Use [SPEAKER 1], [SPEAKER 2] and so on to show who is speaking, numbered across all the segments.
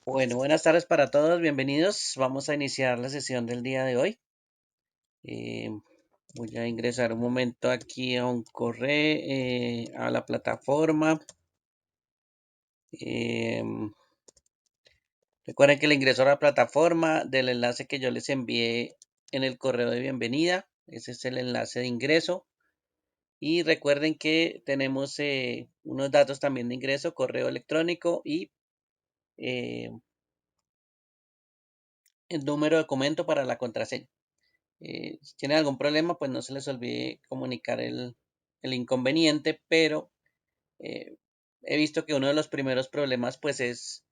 [SPEAKER 1] Bueno, buenas tardes para todos, bienvenidos. Vamos a iniciar la sesión del día de hoy. Eh, Voy a ingresar un momento aquí a un correo, a la plataforma. Eh, Recuerden que el ingreso a la plataforma del enlace que yo les envié en el correo de bienvenida. Ese es el enlace de ingreso. Y recuerden que tenemos unos datos también de ingreso, correo electrónico y eh, el número de documento para la contraseña. Si tienen algún problema, pues no se les olvide comunicar el inconveniente, pero eh, he visto que uno de los primeros problemas pues es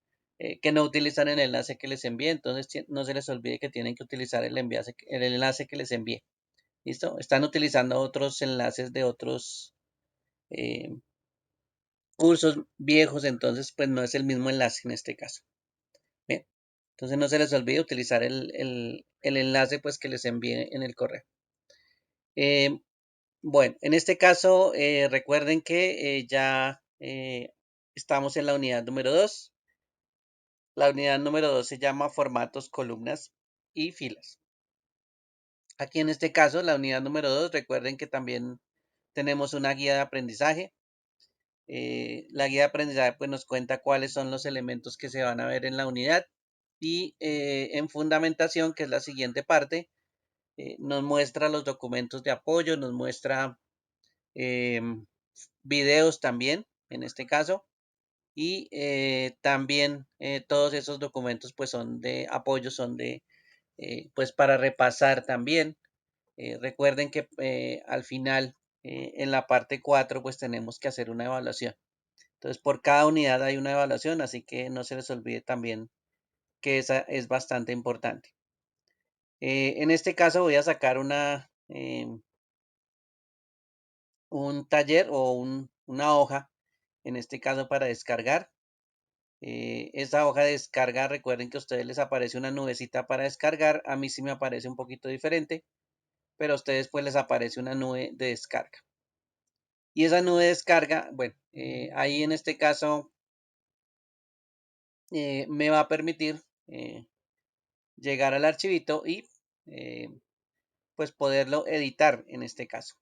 [SPEAKER 1] que no utilizan el enlace que les envié, entonces no se les olvide que tienen que utilizar el enlace que les envié. ¿Listo? Están utilizando otros enlaces de otros eh, cursos viejos, entonces pues no es el mismo enlace en este caso. Bien, entonces no se les olvide utilizar el enlace pues que les envié en el correo. Eh, Bueno, en este caso, recuerden que ya estamos en la unidad número 2. La unidad número 2 se llama formatos, columnas y filas. Aquí en este caso, la unidad número 2, recuerden que también tenemos una guía de aprendizaje. La guía de aprendizaje pues, nos cuenta cuáles son los elementos que se van a ver en la unidad y en fundamentación, que es la siguiente parte, nos muestra los documentos de apoyo, nos muestra em, videos también, en este caso, y también todos esos documentos pues son de apoyo, son de pues para repasar también. Recuerden que al final, en la parte 4 pues tenemos que hacer una evaluación. Entonces, por cada unidad hay una evaluación, así que no se les olvide también que esa es bastante importante. En este caso voy a sacar un taller o una hoja, en este caso para descargar. Esa hoja de descarga, recuerden que a ustedes les aparece una nubecita para descargar. A mí sí me aparece un poquito diferente, pero a ustedes pues les aparece una nube de descarga. Y esa nube de descarga, bueno, ahí en este caso me va a permitir llegar al archivito y eh, pues poderlo editar en este caso.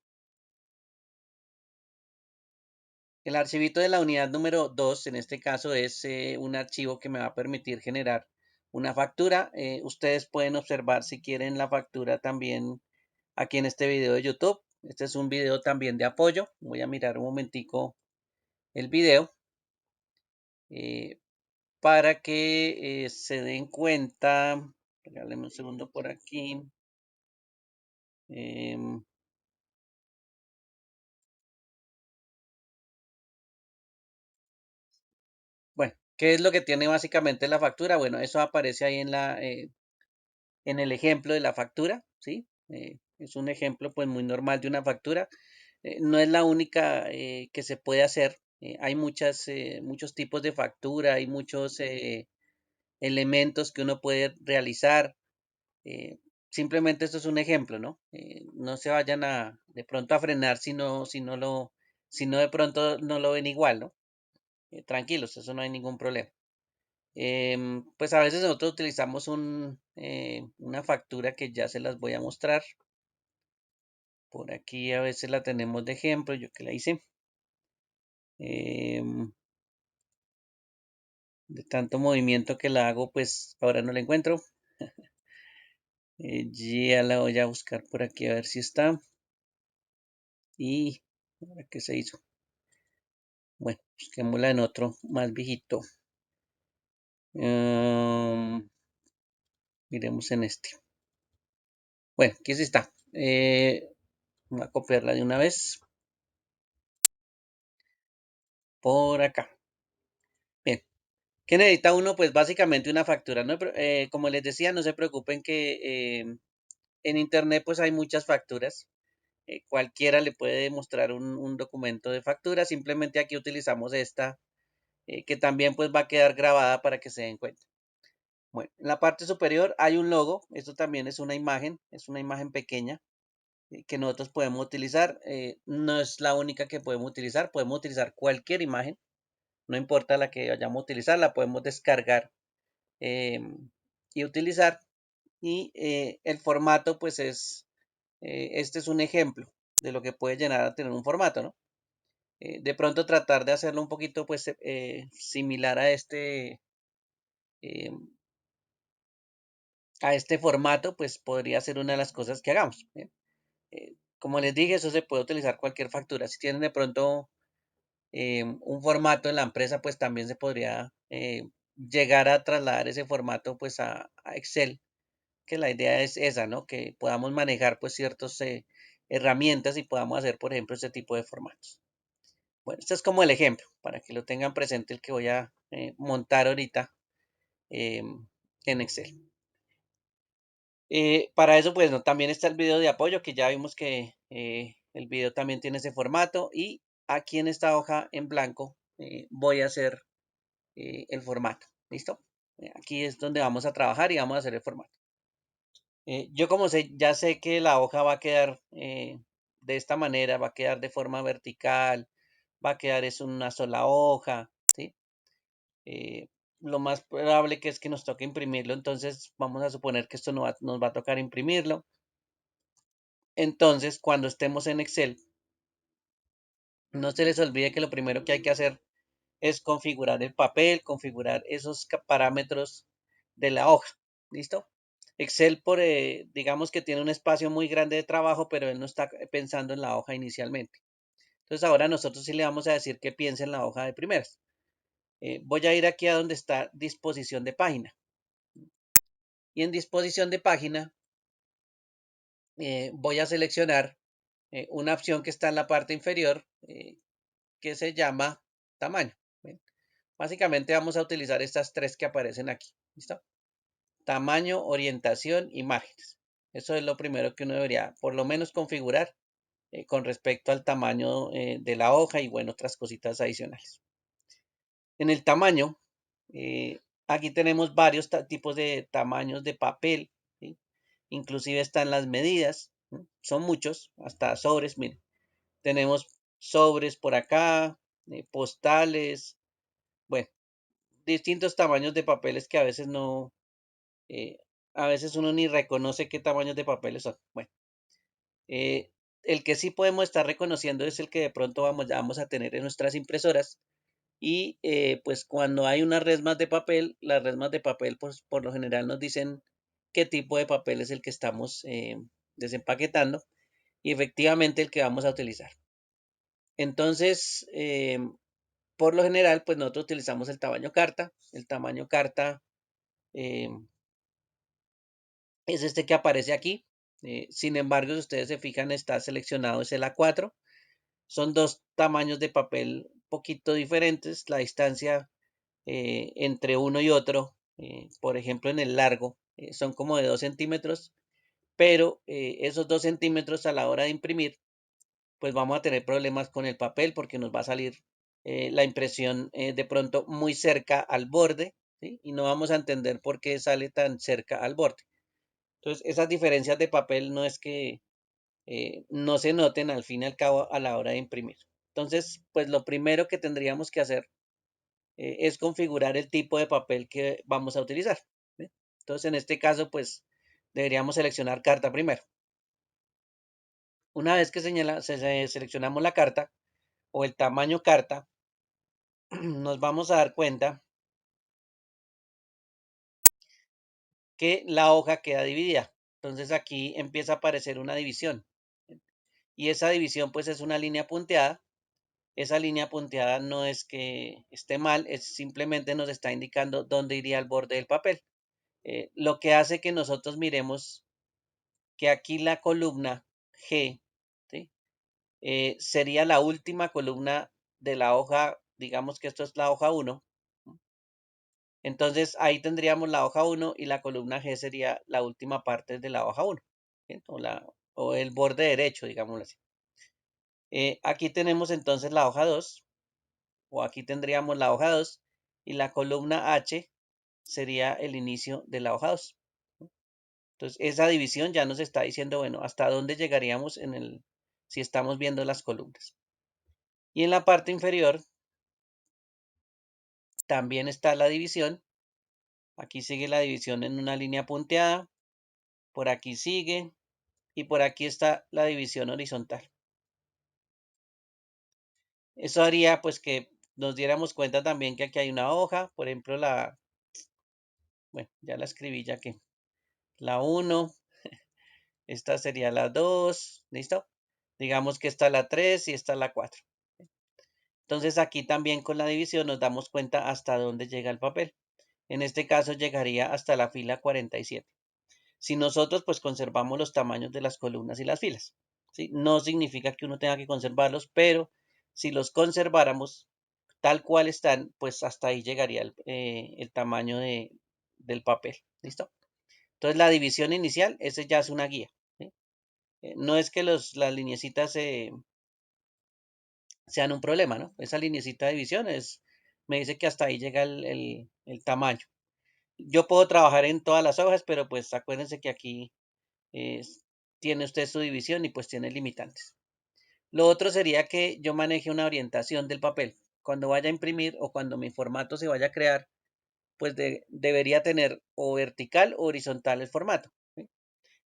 [SPEAKER 1] El archivito de la unidad número 2 en este caso es un archivo que me va a permitir generar una factura. Ustedes pueden observar si quieren la factura también aquí en este video de YouTube. Este es un video también de apoyo. Voy a mirar un momentico el video eh, para que se den cuenta. Regálenme un segundo por aquí. Em, bueno, ¿qué es lo que tiene básicamente la factura? Bueno, eso aparece ahí en el ejemplo de la factura, ¿sí? Es un ejemplo pues muy normal de una factura. No es la única que se puede hacer. Hay muchos tipos de factura, hay muchos elementos que uno puede realizar. eh, Simplemente esto es un ejemplo, ¿no? No se vayan de pronto a frenar si no de pronto no lo ven igual, ¿no? Tranquilos, eso no hay ningún problema. Pues a veces nosotros utilizamos una factura que ya se las voy a mostrar. Por aquí a veces la tenemos de ejemplo, yo que la hice. Em, de tanto movimiento que la hago, pues ahora no la encuentro. Ya la voy a buscar por aquí a ver si está. Y ahora qué se hizo. Bueno, busquémosla en otro más viejito. Miremos en este. Bueno, aquí sí está. Voy a copiarla de una vez. Por acá. Bien. ¿Qué necesita uno? Pues básicamente una factura, ¿no? Como les decía, no se preocupen que en internet pues hay muchas facturas. Cualquiera le puede mostrar un documento de factura. Simplemente aquí utilizamos esta que también pues va a quedar grabada para que se den cuenta. Bueno, en la parte superior hay un logo. Esto también es una imagen pequeña que nosotros podemos utilizar. No es la única que podemos utilizar cualquier imagen. no importa la que vayamos a utilizar, la podemos descargar y utilizar. Y el formato, pues este es un ejemplo de lo que puede llegar a tener un formato, ¿no? De pronto tratar de hacerlo un poquito, pues, similar eh, a este formato, pues podría ser una de las cosas que hagamos. ¿Bien? Como les dije, eso se puede utilizar cualquier factura. Si tienen de pronto un formato en la empresa, pues también se podría llegar a trasladar ese formato pues a Excel, que la idea es esa, ¿no? Que podamos manejar pues ciertas herramientas y podamos hacer, por ejemplo, este tipo de formatos. Bueno, este es como el ejemplo, para que lo tengan presente el que voy a montar ahorita en Excel. Para eso, pues, no, también está el video de apoyo, que ya vimos que el video también tiene ese formato. Y aquí en esta hoja en blanco voy a hacer el formato. ¿Listo? Aquí es donde vamos a trabajar y vamos a hacer el formato. Yo como sé, ya sé que la hoja va a quedar de esta manera, va a quedar de forma vertical, va a quedar es una sola hoja, ¿sí? Eh, lo más probable que es que nos toque imprimirlo, entonces vamos a suponer que esto nos va a tocar imprimirlo. Entonces, cuando estemos en Excel, no se les olvide que lo primero que hay que hacer es configurar el papel, configurar esos parámetros de la hoja. ¿Listo? Excel, digamos que tiene un espacio muy grande de trabajo, pero él no está pensando en la hoja inicialmente. Entonces, ahora nosotros sí le vamos a decir que piense en la hoja de primeras. Voy a ir aquí a donde está disposición de página. Y en disposición de página voy a seleccionar una opción que está en la parte inferior que se llama tamaño. ¿Ven? Básicamente vamos a utilizar estas tres que aparecen aquí. ¿Listo? Tamaño, orientación, imágenes. Eso es lo primero que uno debería por lo menos configurar con respecto al tamaño de la hoja y bueno, otras cositas adicionales. En el tamaño, aquí tenemos varios tipos de tamaños de papel, ¿sí? Inclusive están las medidas, ¿no? Son muchos, hasta sobres, miren. Tenemos sobres por acá, postales, bueno, distintos tamaños de papeles que a veces no, eh, a veces uno ni reconoce qué tamaños de papeles son. Bueno, eh, el que sí podemos estar reconociendo es el que de pronto vamos a tener en nuestras impresoras. Y pues cuando hay unas resmas de papel, las resmas de papel pues por lo general nos dicen qué tipo de papel es el que estamos desempaquetando y efectivamente el que vamos a utilizar. Entonces, por lo general, pues nosotros utilizamos el tamaño carta. El tamaño carta eh, es este que aparece aquí. Sin embargo, si ustedes se fijan, está seleccionado es el A4. Son dos tamaños de papel un poquito diferentes. La distancia entre uno y otro, por ejemplo, en el largo, son como de 2 centímetros, pero esos 2 centímetros a la hora de imprimir, pues vamos a tener problemas con el papel porque nos va a salir la impresión de pronto muy cerca al borde, ¿sí? Y no vamos a entender por qué sale tan cerca al borde. Entonces, esas diferencias de papel no es que no se noten al fin y al cabo a la hora de imprimir. Entonces, pues lo primero que tendríamos que hacer es configurar el tipo de papel que vamos a utilizar. ¿Sí? Entonces, en este caso, pues deberíamos seleccionar carta primero. Una vez que seleccionamos la carta o el tamaño carta, nos vamos a dar cuenta que la hoja queda dividida. Entonces aquí empieza a aparecer una división. Y esa división pues es una línea punteada. Esa línea punteada no es que esté mal, es simplemente nos está indicando dónde iría el borde del papel. Lo que hace que nosotros miremos que aquí la columna G, ¿sí? Sería la última columna de la hoja, digamos que esto es la hoja 1. Entonces ahí tendríamos la hoja 1 y la columna G sería la última parte de la hoja 1, ¿sí? O el borde derecho, digámoslo así. Aquí tenemos entonces la hoja 2, o aquí tendríamos la hoja 2 y la columna H sería el inicio de la hoja 2. Entonces, esa división ya nos está diciendo, bueno, hasta dónde llegaríamos si estamos viendo las columnas. Y en la parte inferior también está la división. Aquí sigue la división en una línea punteada, por aquí sigue y por aquí está la división horizontal. Eso haría pues que nos diéramos cuenta también que aquí hay una hoja, por ejemplo bueno, ya la escribí ya que la 1, esta sería la 2, ¿listo? Digamos que está la 3 y esta la 4. Entonces aquí también con la división nos damos cuenta hasta dónde llega el papel. En este caso llegaría hasta la fila 47. Si nosotros pues conservamos los tamaños de las columnas y las filas, ¿sí? No significa que uno tenga que conservarlos, pero si los conserváramos tal cual están, pues hasta ahí llegaría el tamaño del papel. ¿Listo? Entonces la división inicial, ese ya es una guía. ¿Sí? No es que las lineecitas sean un problema, ¿no? Esa linecita de división me dice que hasta ahí llega el tamaño. Yo puedo trabajar en todas las hojas, pero pues acuérdense que aquí eh, tiene usted su división y pues tiene limitantes. Lo otro sería que yo maneje una orientación del papel. Cuando vaya a imprimir o cuando mi formato se vaya a crear, pues debería tener o vertical o horizontal el formato. ¿Sí?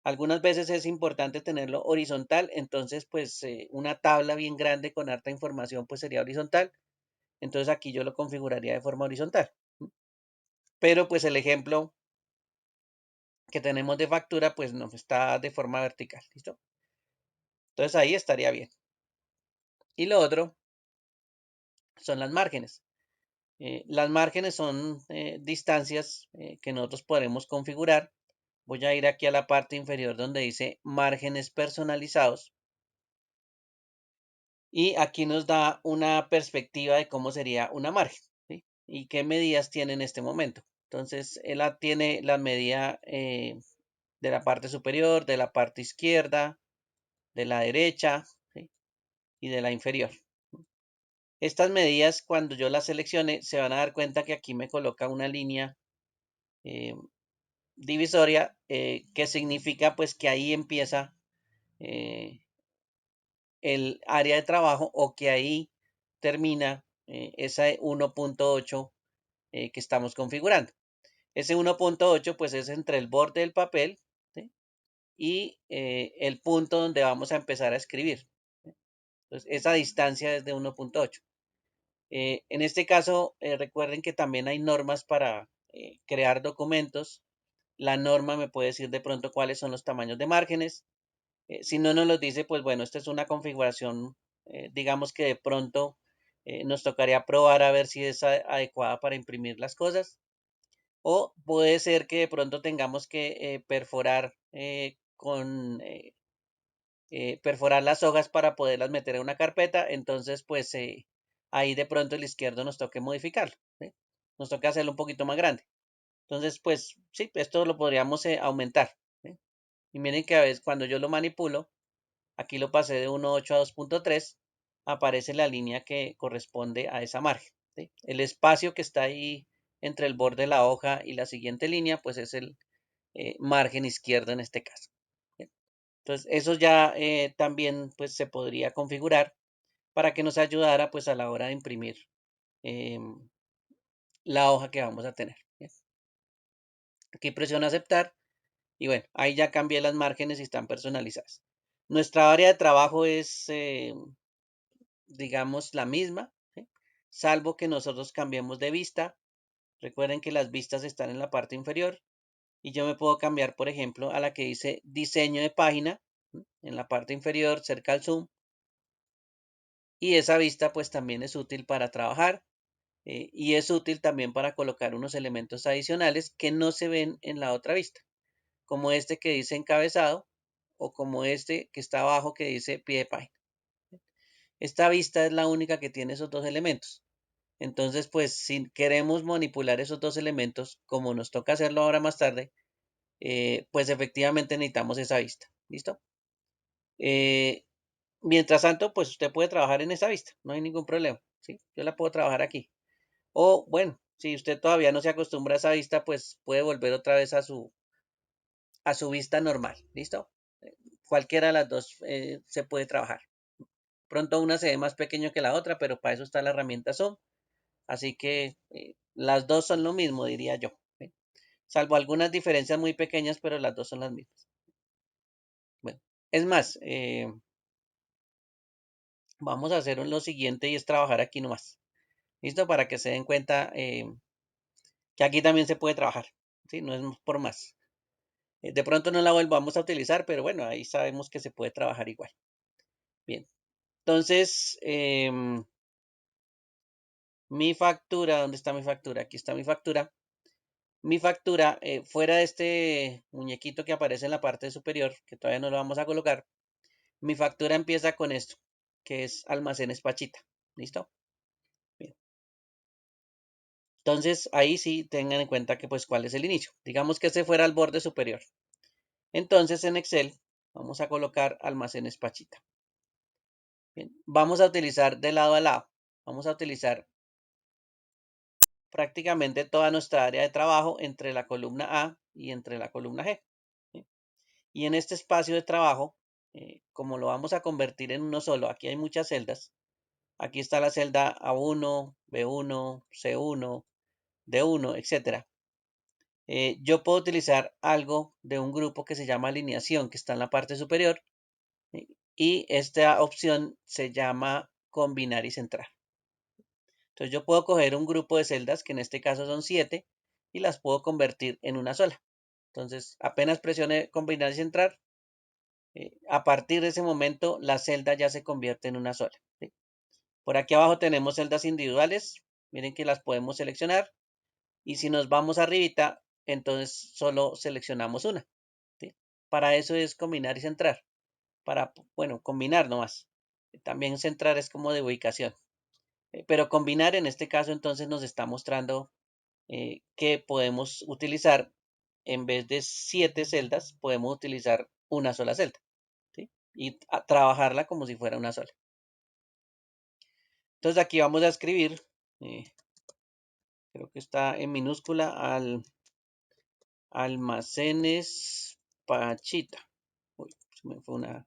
[SPEAKER 1] Algunas veces es importante tenerlo horizontal, entonces pues una tabla bien grande con harta información pues sería horizontal. Entonces aquí yo lo configuraría de forma horizontal. Pero pues el ejemplo que tenemos de factura pues no está de forma vertical. ¿Listo? Entonces ahí estaría bien. Y lo otro son las márgenes. Las márgenes son distancias que nosotros podemos configurar. Voy a ir aquí a la parte inferior donde dice márgenes personalizados. Y aquí nos da una perspectiva de cómo sería una margen, ¿sí? Y qué medidas tiene en este momento. Entonces, él tiene la medida de la parte superior, de la parte izquierda, de la derecha, ¿sí? Y de la inferior. Estas medidas, cuando yo las seleccione, se van a dar cuenta que aquí me coloca una línea eh, divisoria, que significa pues que ahí empieza eh, el área de trabajo o que ahí termina esa 1.8 que estamos configurando. Ese 1.8 pues es entre el borde del papel, ¿sí? Y el punto donde vamos a empezar a escribir. ¿Sí? Entonces esa distancia es de 1.8. En este caso, recuerden que también hay normas para crear documentos. La norma me puede decir de pronto cuáles son los tamaños de márgenes. Si no nos los dice, pues bueno, esta es una configuración, digamos que de pronto nos tocaría probar a ver si es adecuada para imprimir las cosas. O puede ser que de pronto tengamos que perforar las hojas para poderlas meter en una carpeta. Entonces, pues ahí de pronto el izquierdo nos toque modificarlo. ¿Sí? Nos toca hacerlo un poquito más grande. Entonces, pues sí, esto lo podríamos aumentar. ¿Sí? Y miren que a veces cuando yo lo manipulo, aquí lo pasé de 1.8 a 2.3, aparece la línea que corresponde a esa margen. ¿Sí? El espacio que está ahí entre el borde de la hoja y la siguiente línea, pues es el margen izquierdo en este caso. ¿Sí? Entonces, eso ya también pues se podría configurar para que nos ayudara pues a la hora de imprimir eh, la hoja que vamos a tener. ¿Sí? Aquí presiono aceptar y bueno, ahí ya cambié las márgenes y están personalizadas. Nuestra área de trabajo es digamos, la misma, ¿sí? Salvo que nosotros cambiemos de vista. Recuerden que las vistas están en la parte inferior y yo me puedo cambiar, por ejemplo, a la que dice diseño de página, ¿sí? En la parte inferior, cerca al zoom. Y esa vista pues también es útil para trabajar y es útil también para colocar unos elementos adicionales que no se ven en la otra vista, como este que dice encabezado o como este que está abajo que dice pie de página. Esta vista es la única que tiene esos dos elementos. Entonces, pues si queremos manipular esos dos elementos, como nos toca hacerlo ahora más tarde, pues efectivamente necesitamos esa vista. ¿Listo? Eh, Mientras tanto, pues usted puede trabajar en esa vista, no hay ningún problema. ¿Sí? Yo la puedo trabajar aquí. O bueno, si usted todavía no se acostumbra a esa vista, pues puede volver otra vez a su vista normal. ¿Listo? Cualquiera de las dos se puede trabajar. Pronto una se ve más pequeño que la otra, pero para eso está la herramienta Zoom. Así que las dos son lo mismo, diría yo. ¿Sí? Salvo algunas diferencias muy pequeñas, pero las dos son las mismas. Bueno, es más, vamos a hacer lo siguiente y es trabajar aquí nomás. ¿Listo? Para que se den cuenta que aquí también se puede trabajar. ¿Sí? No es por más. De pronto no la volvamos a utilizar, pero bueno, ahí sabemos que se puede trabajar igual. Bien. Entonces, mi factura, ¿dónde está mi factura? Aquí está mi factura. Mi factura, fuera de este muñequito que aparece en la parte superior, que todavía no lo vamos a colocar, mi factura empieza con esto, que es almacenes Pachita. ¿Listo? Bien. Entonces, ahí sí tengan en cuenta que pues cuál es el inicio. Digamos que ese fuera el borde superior. Entonces, en Excel vamos a colocar almacenes Pachita. Bien. Vamos a utilizar de lado a lado. Vamos a utilizar prácticamente toda nuestra área de trabajo entre la columna A y entre la columna G. ¿Sí? Y en este espacio de trabajo, como lo vamos a convertir en uno solo, aquí hay muchas celdas. Aquí está la celda A1, B1, C1, D1, etcétera. Yo puedo utilizar algo de un grupo que se llama alineación, que está en la parte superior, y esta opción se llama combinar y centrar. Entonces yo puedo coger un grupo de celdas, que en este caso son 7, y las puedo convertir en una sola. Entonces apenas presione combinar y centrar, a partir de ese momento la celda ya se convierte en una sola. ¿Sí? Por aquí abajo tenemos celdas individuales, miren que las podemos seleccionar, y si nos vamos arribita, entonces solo seleccionamos una. ¿Sí? Para eso es combinar y centrar, para, bueno, combinar nomás. También centrar es como de ubicación. Pero combinar en este caso entonces nos está mostrando que podemos utilizar, en vez de 7 celdas, podemos utilizar una sola celda. ¿Sí? Y trabajarla como si fuera una sola. Entonces aquí vamos a escribir, eh, creo que está en minúscula, almacenes Pachita. Uy, se me fue una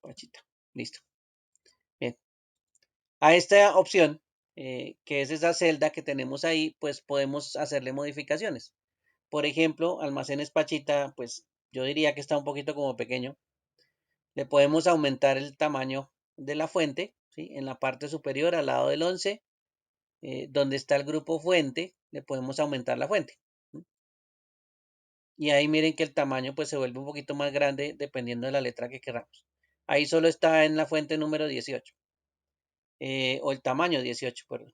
[SPEAKER 1] Pachita. Listo. Bien. A esta opción, que es esa celda que tenemos ahí, pues podemos hacerle modificaciones. Por ejemplo, almacenes Pachita, pues yo diría que está un poquito como pequeño. Le podemos aumentar el tamaño de la fuente, ¿sí? En la parte superior, al lado del 11, donde está el grupo fuente, le podemos aumentar la fuente. ¿Sí? Y ahí miren que el tamaño pues se vuelve un poquito más grande dependiendo de la letra que queramos. Ahí solo está en la fuente número 18, o el tamaño 18, perdón.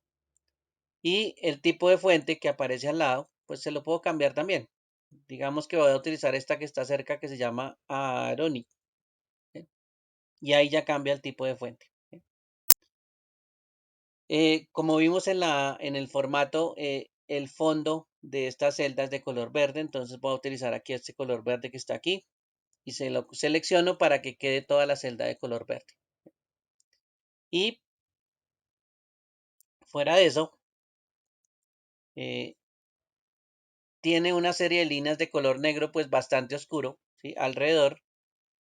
[SPEAKER 1] Y el tipo de fuente que aparece al lado, pues se lo puedo cambiar también. Digamos que voy a utilizar esta que está cerca, que se llama Aroni. ¿Sí? Y ahí ya cambia el tipo de fuente. ¿Sí? Como vimos en el formato, el fondo de estas celdas de color verde, entonces voy a utilizar aquí este color verde que está aquí y se lo selecciono para que quede toda la celda de color verde. Y fuera de eso, eh, tiene una serie de líneas de color negro pues bastante oscuro, ¿sí? Alrededor,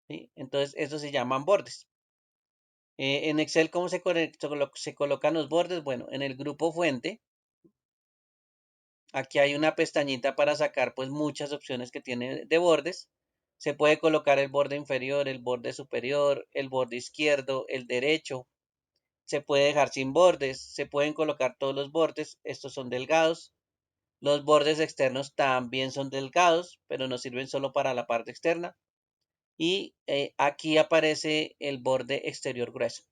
[SPEAKER 1] ¿sí? Entonces eso se llaman bordes. En Excel, ¿cómo se colocan los bordes? Bueno, en el grupo fuente, aquí hay una pestañita para sacar pues muchas opciones que tiene de bordes. Se puede colocar el borde inferior, el borde superior, el borde izquierdo, el derecho. Se puede dejar sin bordes, se pueden colocar todos los bordes, estos son delgados. Los bordes externos también son delgados, pero nos sirven solo para la parte externa. Y aquí aparece el borde exterior grueso.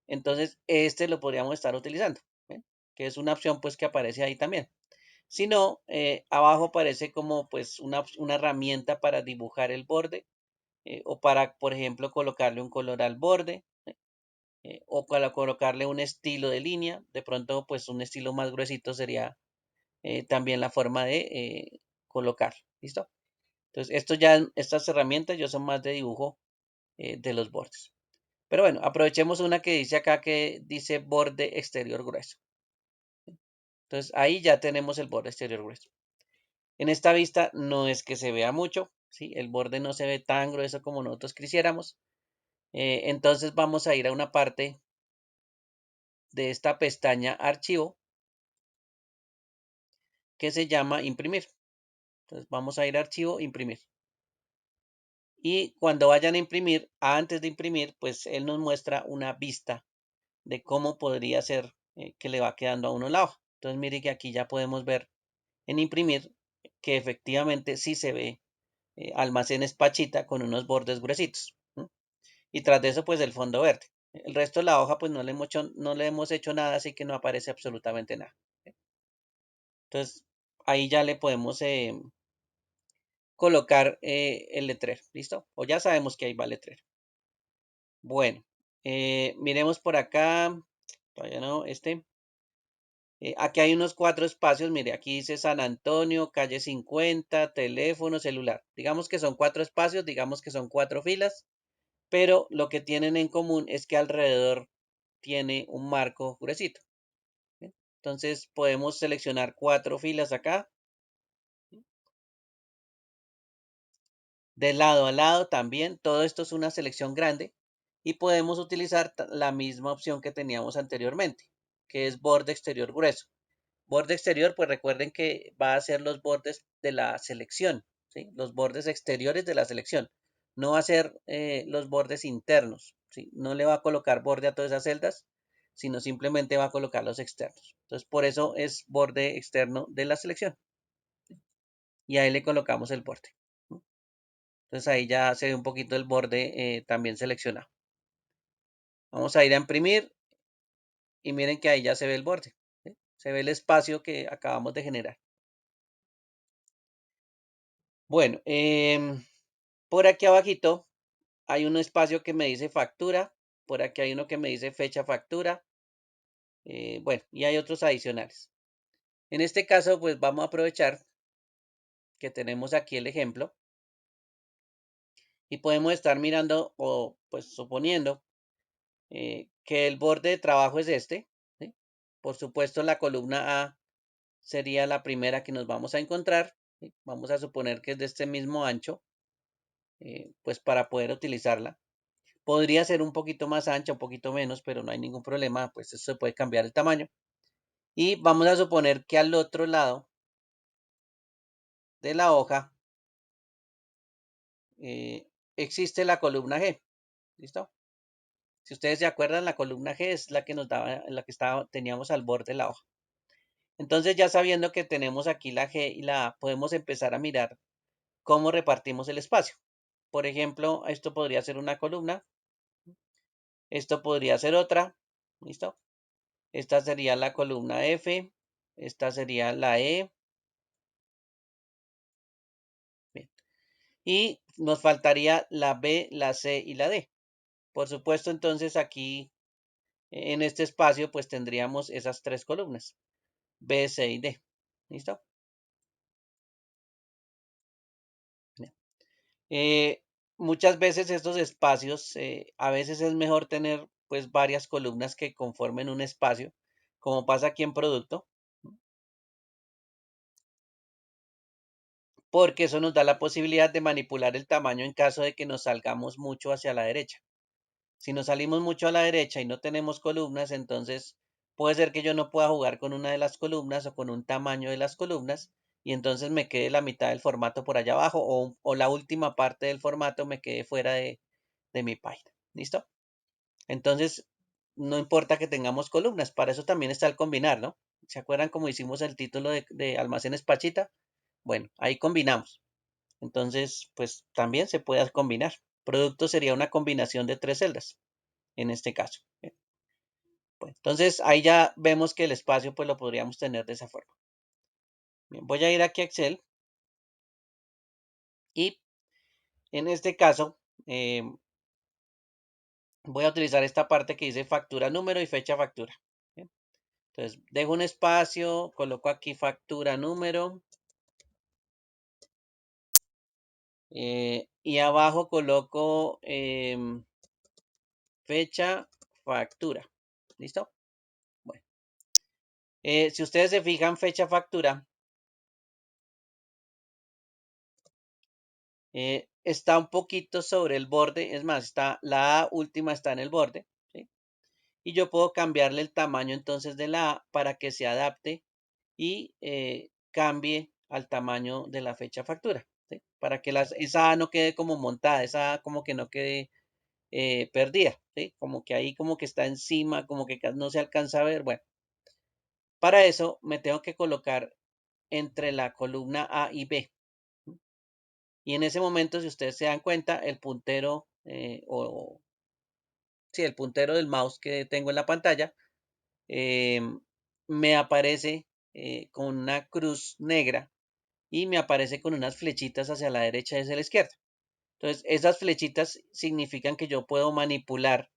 [SPEAKER 1] Entonces, este lo podríamos estar utilizando, ¿ven? Que es una opción pues que aparece ahí también. Si no, abajo aparece como pues una herramienta para dibujar el borde, o para, por ejemplo, colocarle un color al borde, o para colocarle un estilo de línea. De pronto, pues un estilo más gruesito sería también la forma de colocar. ¿Listo? Entonces, estas herramientas yo son más de dibujo de los bordes. Pero bueno, aprovechemos una que dice acá que dice borde exterior grueso. Entonces ahí ya tenemos el borde exterior grueso. En esta vista no es que se vea mucho, ¿sí? El borde no se ve tan grueso como nosotros quisiéramos. Entonces vamos a ir a una parte de esta pestaña archivo que se llama imprimir. Entonces vamos a ir a archivo, imprimir. Y cuando vayan a imprimir, antes de imprimir, pues él nos muestra una vista de cómo podría ser que le va quedando a uno la hoja. Entonces mire que aquí ya podemos ver en imprimir que efectivamente sí se ve almacenes Pachita con unos bordes gruesitos. Y tras de eso pues el fondo verde. El resto de la hoja pues no le hemos hecho nada, así que no aparece absolutamente nada. Entonces ahí ya le podemos colocar el letrero, ¿listo? O ya sabemos que ahí va el letrero. Bueno, miremos por acá, todavía no, aquí hay unos 4 espacios, mire, aquí dice San Antonio, calle 50, teléfono, celular. Digamos que son 4 espacios, digamos que son 4 filas, pero lo que tienen en común es que alrededor tiene un marco gruesito. ¿Bien? Entonces podemos seleccionar 4 filas acá. De lado a lado también, todo esto es una selección grande y podemos utilizar la misma opción que teníamos anteriormente, que es borde exterior grueso. Borde exterior, pues recuerden que va a ser los bordes de la selección, ¿sí? Los bordes exteriores de la selección. No va a ser los bordes internos, ¿sí? No le va a colocar borde a todas esas celdas, sino simplemente va a colocar los externos. Entonces, por eso es borde externo de la selección. Y ahí le colocamos el borde. Entonces ahí ya se ve un poquito el borde también seleccionado. Vamos a ir a imprimir y miren que ahí ya se ve el borde. ¿Sí? Se ve el espacio que acabamos de generar. Bueno, por aquí abajito hay un espacio que me dice factura. Por aquí hay uno que me dice fecha factura. Bueno, y hay otros adicionales. En este caso, pues vamos a aprovechar que tenemos aquí el ejemplo y podemos estar mirando o pues suponiendo que el borde de trabajo es este. ¿Sí? Por supuesto, la columna A sería la primera que nos vamos a encontrar. ¿Sí? Vamos a suponer que es de este mismo ancho, pues para poder utilizarla. Podría ser un poquito más ancha, un poquito menos, pero no hay ningún problema, pues eso se puede cambiar el tamaño. Y vamos a suponer que al otro lado de la hoja existe la columna G. ¿Listo? Si ustedes se acuerdan, la columna G es la que nos daba, la que teníamos al borde de la hoja. Entonces, ya sabiendo que tenemos aquí la G y la A, podemos empezar a mirar cómo repartimos el espacio. Por ejemplo, esto podría ser una columna, esto podría ser otra, ¿listo? Esta sería la columna F, esta sería la E. Bien. Y nos faltaría la B, la C y la D. Por supuesto, entonces aquí en este espacio pues tendríamos esas 3 columnas, B, C y D. ¿Listo? Bien. Muchas veces estos espacios, a veces es mejor tener pues varias columnas que conformen un espacio, como pasa aquí en producto, porque eso nos da la posibilidad de manipular el tamaño en caso de que nos salgamos mucho hacia la derecha. Si nos salimos mucho a la derecha y no tenemos columnas, entonces puede ser que yo no pueda jugar con una de las columnas o con un tamaño de las columnas y entonces me quede la mitad del formato por allá abajo o la última parte del formato me quede fuera de mi página. ¿Listo? Entonces, no importa que tengamos columnas, para eso también está el combinar, ¿no? ¿Se acuerdan cómo hicimos el título de Almacenes Pachita? Bueno, ahí combinamos. Entonces, pues también se puede combinar. Producto sería una combinación de 3 celdas, en este caso. Bien. Bueno, entonces ahí ya vemos que el espacio pues lo podríamos tener de esa forma. Bien, voy a ir aquí a Excel y en este caso voy a utilizar esta parte que dice factura número y fecha factura. Bien. Entonces dejo un espacio, coloco aquí factura número y abajo coloco fecha factura. ¿Listo? Bueno, si ustedes se fijan fecha factura, está un poquito sobre el borde, es más, la A última está en el borde, ¿sí? Y yo puedo cambiarle el tamaño entonces de la A para que se adapte y cambie al tamaño de la fecha factura, ¿sí? Para que esa A no quede como montada, esa A como que no quede perdida, ¿sí? Como que ahí como que está encima, como que no se alcanza a ver. Bueno, para eso me tengo que colocar entre la columna A y B. Y en ese momento, si ustedes se dan cuenta, el puntero sí, el puntero del mouse que tengo en la pantalla me aparece con una cruz negra y me aparece con unas flechitas hacia la derecha y hacia la izquierda. Entonces, esas flechitas significan que yo puedo manipular,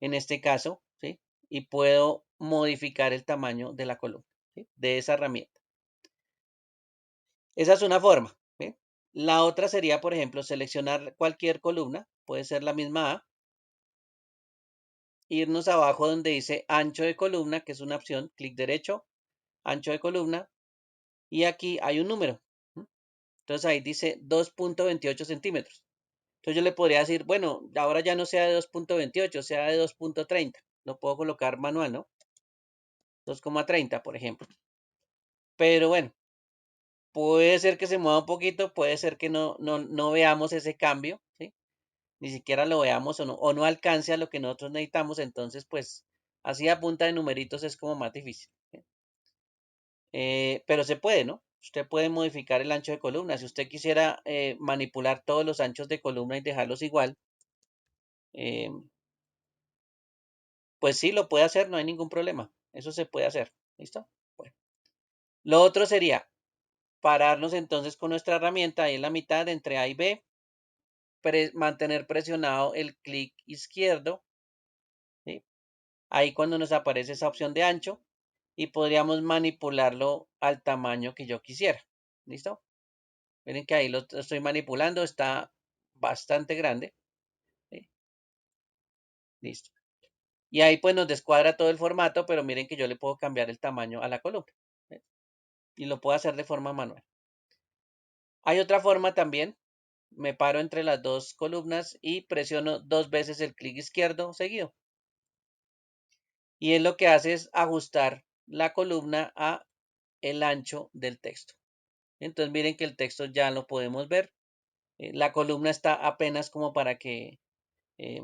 [SPEAKER 1] en este caso, ¿sí? Y puedo modificar el tamaño de la columna, ¿sí? De esa herramienta. Esa es una forma, ¿sí? La otra sería, por ejemplo, seleccionar cualquier columna, puede ser la misma A, irnos abajo donde dice ancho de columna, que es una opción, clic derecho, ancho de columna, y aquí hay un número. Entonces ahí dice 2.28 centímetros. Entonces yo le podría decir, bueno, ahora ya no sea de 2.28, sea de 2.30. Lo puedo colocar manual, ¿no? 2,30, por ejemplo. Pero bueno, puede ser que se mueva un poquito, puede ser que no veamos ese cambio, ¿sí? Ni siquiera lo veamos o no alcance a lo que nosotros necesitamos. Entonces, pues, así a punta de numeritos es como más difícil, ¿sí? Pero se puede, ¿no? Usted puede modificar el ancho de columna. Si usted quisiera manipular todos los anchos de columna y dejarlos igual, eh, pues sí, lo puede hacer, no hay ningún problema. Eso se puede hacer. ¿Listo? Bueno. Lo otro sería pararnos entonces con nuestra herramienta ahí en la mitad entre A y B, mantener presionado el clic izquierdo, ¿sí? Ahí cuando nos aparece esa opción de ancho y podríamos manipularlo al tamaño que yo quisiera. ¿Listo? Miren que ahí lo estoy manipulando, está bastante grande. ¿Sí? Listo. Y ahí pues nos descuadra todo el formato, pero miren que yo le puedo cambiar el tamaño a la columna. ¿Sí? Y lo puedo hacer de forma manual. Hay otra forma también. Me paro entre las dos columnas y presiono dos veces el clic izquierdo seguido. Y es lo que hace es ajustar la columna a el ancho del texto. Entonces miren que el texto ya lo podemos ver. La columna está apenas como para que eh,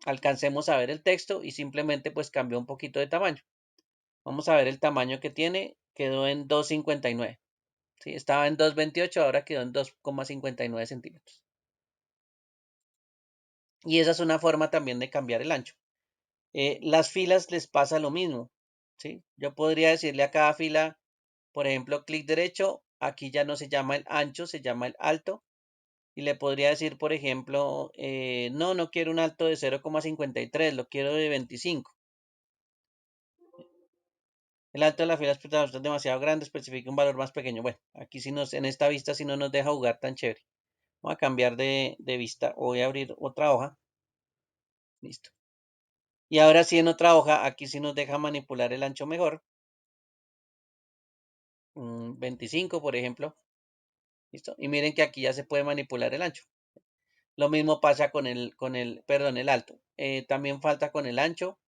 [SPEAKER 1] alcancemos a ver el texto y simplemente pues cambió un poquito de tamaño. Vamos a ver el tamaño que tiene. Quedó en 2,59. ¿Sí? Estaba en 2,28, ahora quedó en 2,59 centímetros. Y esa es una forma también de cambiar el ancho. Las filas les pasa lo mismo. ¿Sí? Yo podría decirle a cada fila, por ejemplo, clic derecho. Aquí ya no se llama el ancho, se llama el alto. Y le podría decir, por ejemplo, no quiero un alto de 0,53, lo quiero de 25. El alto de la fila es demasiado grande, especifica un valor más pequeño. Bueno, aquí en esta vista sí no nos deja jugar tan chévere. Voy a cambiar de vista, voy a abrir otra hoja. Listo. Y ahora sí en otra hoja, aquí sí nos deja manipular el ancho mejor. 25, por ejemplo. Listo. Y miren que aquí ya se puede manipular el ancho. Lo mismo pasa perdón, el alto. También falta con el ancho.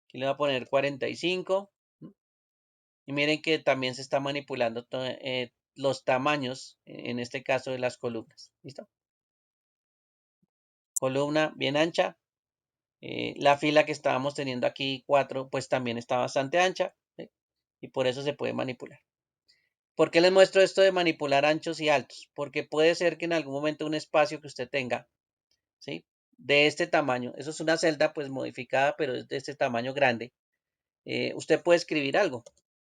[SPEAKER 1] Aquí le voy a poner 45. Y miren que también se está manipulando los tamaños, en este caso de las columnas. ¿Listo? Columna bien ancha. La fila que estábamos teniendo aquí, 4, pues también está bastante ancha. ¿Sí? Y por eso se puede manipular. ¿Por qué les muestro esto de manipular anchos y altos? Porque puede ser que en algún momento un espacio que usted tenga, ¿sí? De este tamaño, eso es una celda pues modificada, pero es de este tamaño grande. Usted puede escribir algo,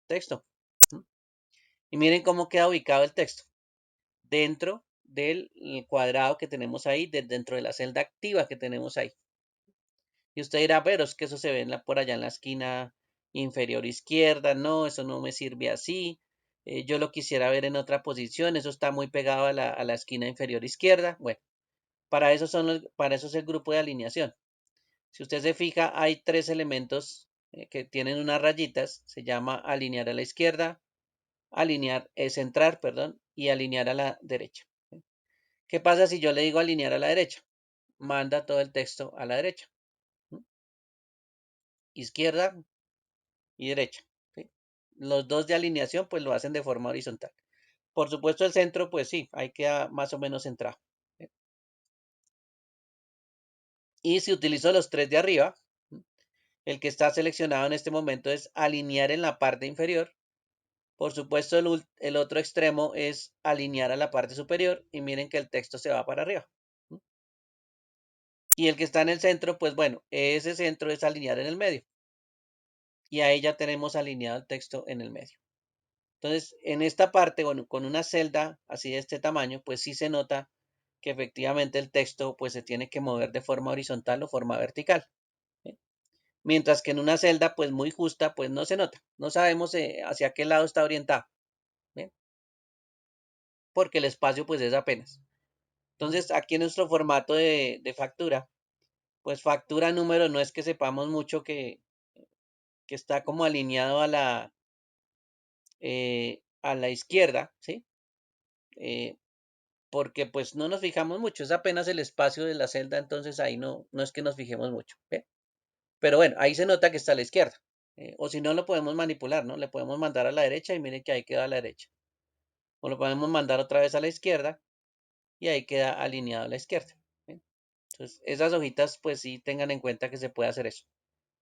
[SPEAKER 1] texto. Y miren cómo queda ubicado el texto. Dentro del cuadrado que tenemos ahí, dentro de la celda activa que tenemos ahí. Y usted dirá, pero es que eso se ve por allá en la esquina inferior izquierda. No, eso no me sirve así. Yo lo quisiera ver en otra posición. Eso está muy pegado a la esquina inferior izquierda. Bueno, para eso es el grupo de alineación. Si usted se fija, hay tres elementos que tienen unas rayitas. Se llama alinear a la izquierda, centrar, perdón, y alinear a la derecha. ¿Qué pasa si yo le digo alinear a la derecha? Manda todo el texto a la derecha. Izquierda y derecha. ¿Sí? los dos de alineación pues lo hacen de forma horizontal. Por supuesto el centro pues sí, ahí queda más o menos centrado. Y si utilizo los tres de arriba, el que está seleccionado en este momento es alinear en la parte inferior. Por supuesto, el otro extremo es alinear a la parte superior y miren que el texto se va para arriba. Y el que está en el centro, pues bueno, ese centro es alinear en el medio. Y ahí ya tenemos alineado el texto en el medio. Entonces, en esta parte, bueno, con una celda así de este tamaño, pues sí se nota que efectivamente el texto pues se tiene que mover de forma horizontal o forma vertical. ¿Sí? Mientras que en una celda pues muy justa, pues no se nota. No sabemos hacia qué lado está orientado. ¿Sí? Porque el espacio pues es apenas. Entonces, aquí en nuestro formato de factura, pues factura número no es que sepamos mucho que está como alineado a la izquierda, ¿sí? Eh, porque pues no nos fijamos mucho, es apenas el espacio de la celda, entonces ahí no es que nos fijemos mucho, ¿ve? Pero bueno, ahí se nota que está a la izquierda. O si no, lo podemos manipular, ¿no? Le podemos mandar a la derecha y miren que ahí queda a la derecha. O lo podemos mandar otra vez a la izquierda y ahí queda alineado a la izquierda. ¿Ve? Entonces, esas hojitas, pues sí tengan en cuenta que se puede hacer eso.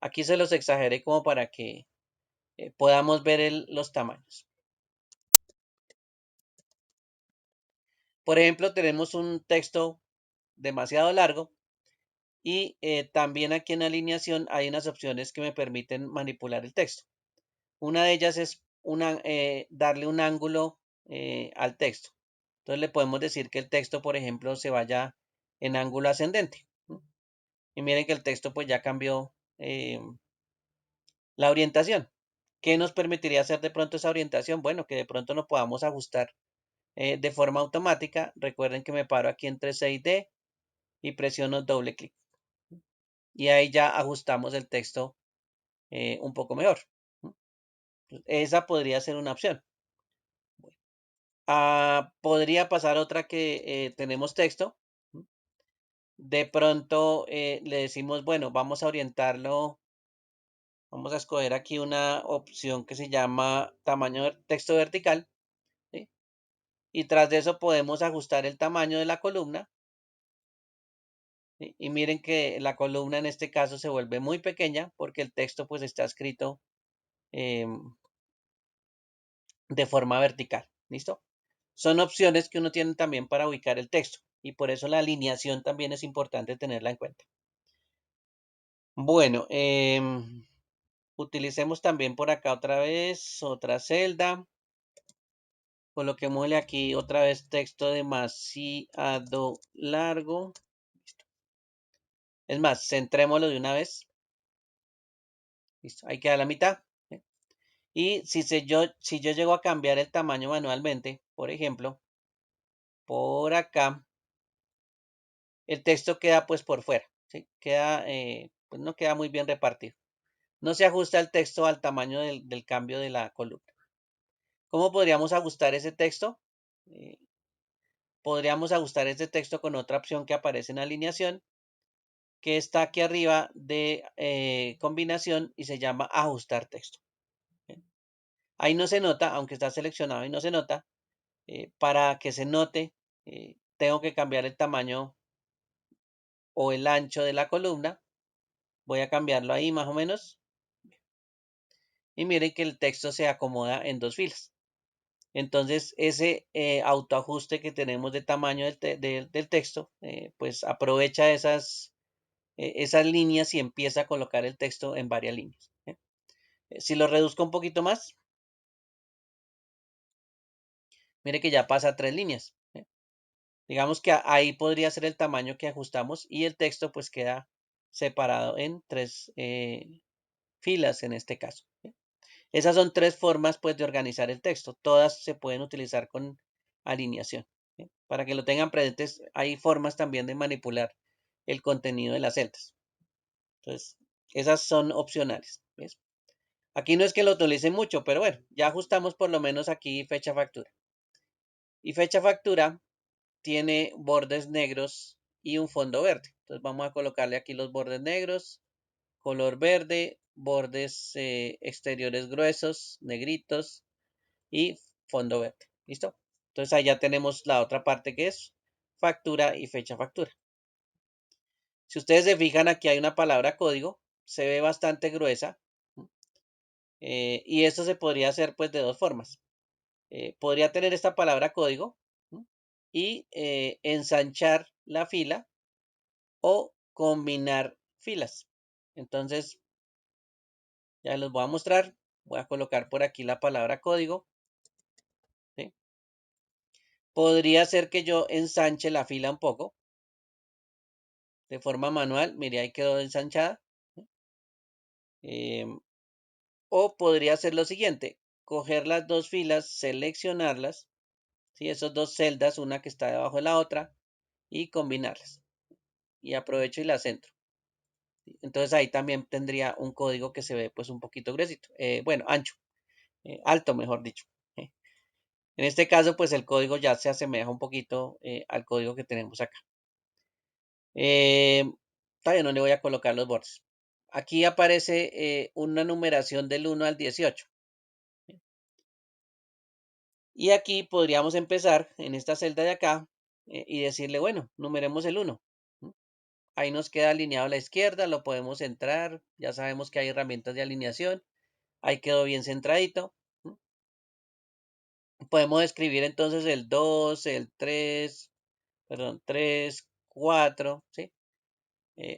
[SPEAKER 1] Aquí se los exageré como para que podamos ver los tamaños. Por ejemplo, tenemos un texto demasiado largo y también aquí en alineación hay unas opciones que me permiten manipular el texto. Una de ellas es darle un ángulo al texto. Entonces le podemos decir que el texto, por ejemplo, se vaya en ángulo ascendente. Y miren que el texto pues ya cambió la orientación. ¿Qué nos permitiría hacer de pronto esa orientación? Bueno, que de pronto no podamos ajustar de forma automática. Recuerden que me paro aquí entre 6D y presiono doble clic. Y ahí ya ajustamos el texto un poco mejor. Esa podría ser una opción. Podría pasar otra que tenemos texto. De pronto le decimos, bueno, vamos a orientarlo. Vamos a escoger aquí una opción que se llama tamaño texto vertical. ¿Sí? Y tras de eso podemos ajustar el tamaño de la columna. ¿Sí? Y miren que la columna en este caso se vuelve muy pequeña porque el texto pues está escrito de forma vertical. ¿Listo? Son opciones que uno tiene también para ubicar el texto y por eso la alineación también es importante tenerla en cuenta. Bueno, utilicemos también por acá otra vez otra celda. Coloquémosle aquí otra vez texto demasiado largo. Listo. Es más, centrémoslo de una vez. Listo. Ahí queda la mitad. ¿Sí? Y si yo llego a cambiar el tamaño manualmente, por ejemplo, por acá, el texto queda pues por fuera. ¿Sí? Queda, pues no queda muy bien repartido. No se ajusta el texto al tamaño del cambio de la columna. ¿Cómo podríamos ajustar ese texto? Eh, Podríamos ajustar este texto con otra opción que aparece en alineación, que está aquí arriba de combinación y se llama ajustar texto. ¿Bien? Ahí no se nota, aunque está seleccionado y no se nota. Para que se note, tengo que cambiar el tamaño o el ancho de la columna. Voy a cambiarlo ahí más o menos. Y miren que el texto se acomoda en dos filas. Entonces, ese autoajuste que tenemos de tamaño del texto, pues aprovecha esas líneas y empieza a colocar el texto en varias líneas. Si lo reduzco un poquito más, mire que ya pasa a 3 líneas. Digamos que ahí podría ser el tamaño que ajustamos y el texto pues queda separado en 3 filas en este caso. Esas son 3 formas pues de organizar el texto. Todas se pueden utilizar con alineación. Para que lo tengan presentes, hay formas también de manipular el contenido de las celdas. Entonces, esas son opcionales. ¿Ves? Aquí no es que lo utilicen mucho, pero bueno, ya ajustamos por lo menos aquí fecha factura. Y fecha factura tiene bordes negros y un fondo verde. Entonces vamos a colocarle aquí los bordes negros, color verde, bordes exteriores gruesos, negritos y fondo verde. ¿Listo? Entonces ahí ya tenemos la otra parte que es factura y fecha factura. Si ustedes se fijan, aquí hay una palabra código, se ve bastante gruesa, y esto se podría hacer pues de dos formas. Podría tener esta palabra código y ensanchar la fila o combinar filas. Entonces, ya los voy a mostrar. Voy a colocar por aquí la palabra código. ¿Sí? Podría ser que yo ensanche la fila un poco de forma manual. Mire, ahí quedó ensanchada. Em, o podría ser lo siguiente, coger las dos filas, seleccionarlas, ¿sí? Esos dos celdas, una que está debajo de la otra, y combinarlas. Y aprovecho y las centro. Entonces ahí también tendría un código que se ve pues un poquito gruesito, bueno, ancho, alto mejor dicho. En este caso pues el código ya se asemeja un poquito al código que tenemos acá. Todavía no le voy a colocar los bordes. Aquí aparece una numeración del 1 al 18. Y aquí podríamos empezar en esta celda de acá y decirle, bueno, numeremos el 1. Ahí nos queda alineado a la izquierda, lo podemos centrar. Ya sabemos que hay herramientas de alineación. Ahí quedó bien centradito. Podemos escribir entonces el 2, el 3, perdón, 3, 4, ¿sí?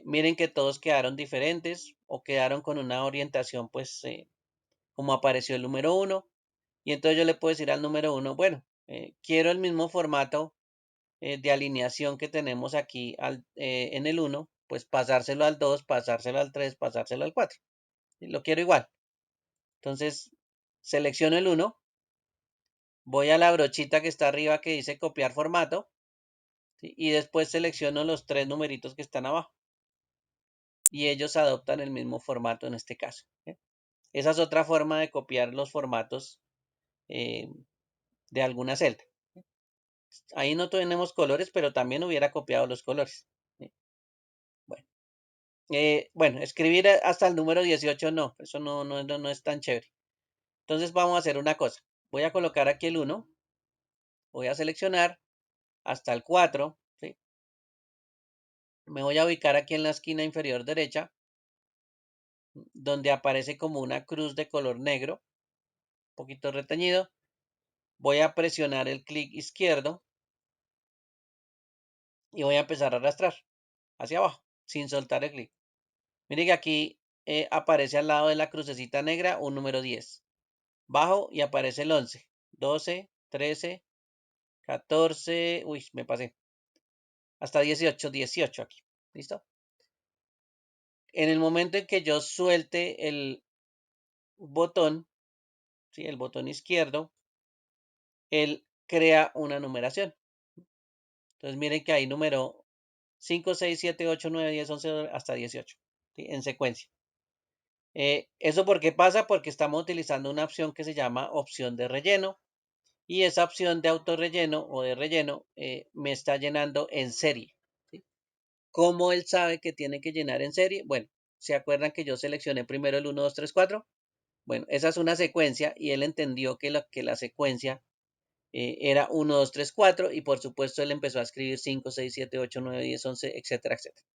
[SPEAKER 1] Miren que todos quedaron diferentes o quedaron con una orientación, pues, como apareció el número 1. Y entonces yo le puedo decir al número 1, bueno, quiero el mismo formato de alineación que tenemos aquí en el 1, pues pasárselo al 2, pasárselo al 3, pasárselo al 4. Lo quiero igual. Entonces, selecciono el 1, voy a la brochita que está arriba que dice copiar formato, ¿sí? Y después selecciono los tres numeritos que están abajo. Y ellos adoptan el mismo formato en este caso. Esa es otra forma de copiar los formatos eh, de alguna celda. Ahí no tenemos colores, pero también hubiera copiado los colores. Bueno, bueno, escribir hasta el número 18 no, eso no es tan chévere. Entonces vamos a hacer una cosa. Voy a colocar aquí el 1, voy a seleccionar hasta el 4, ¿sí? Me voy a ubicar aquí en la esquina inferior derecha, donde aparece como una cruz de color negro, un poquito reteñido. Voy a presionar el clic izquierdo y voy a empezar a arrastrar hacia abajo, sin soltar el clic. Mire que aquí aparece al lado de la crucecita negra un número 10. Bajo y aparece el 11, 12, 13, 14, uy, me pasé, hasta 18, 18 aquí. ¿Listo? En el momento en que yo suelte el botón, ¿sí? El botón izquierdo, él crea una numeración. Entonces miren que ahí numeró 5, 6, 7, 8, 9, 10, 11 hasta 18, ¿sí? En secuencia. ¿Eso por qué pasa? Porque estamos utilizando una opción que se llama opción de relleno y esa opción de autorrelleno o de relleno me está llenando en serie. ¿Sí? ¿Cómo él sabe que tiene que llenar en serie? Bueno, ¿se acuerdan que yo seleccioné primero el 1, 2, 3, 4? Bueno, esa es una secuencia y él entendió que la secuencia era 1, 2, 3, 4 y por supuesto él empezó a escribir 5, 6, 7, 8, 9, 10, 11, etcétera, etcétera.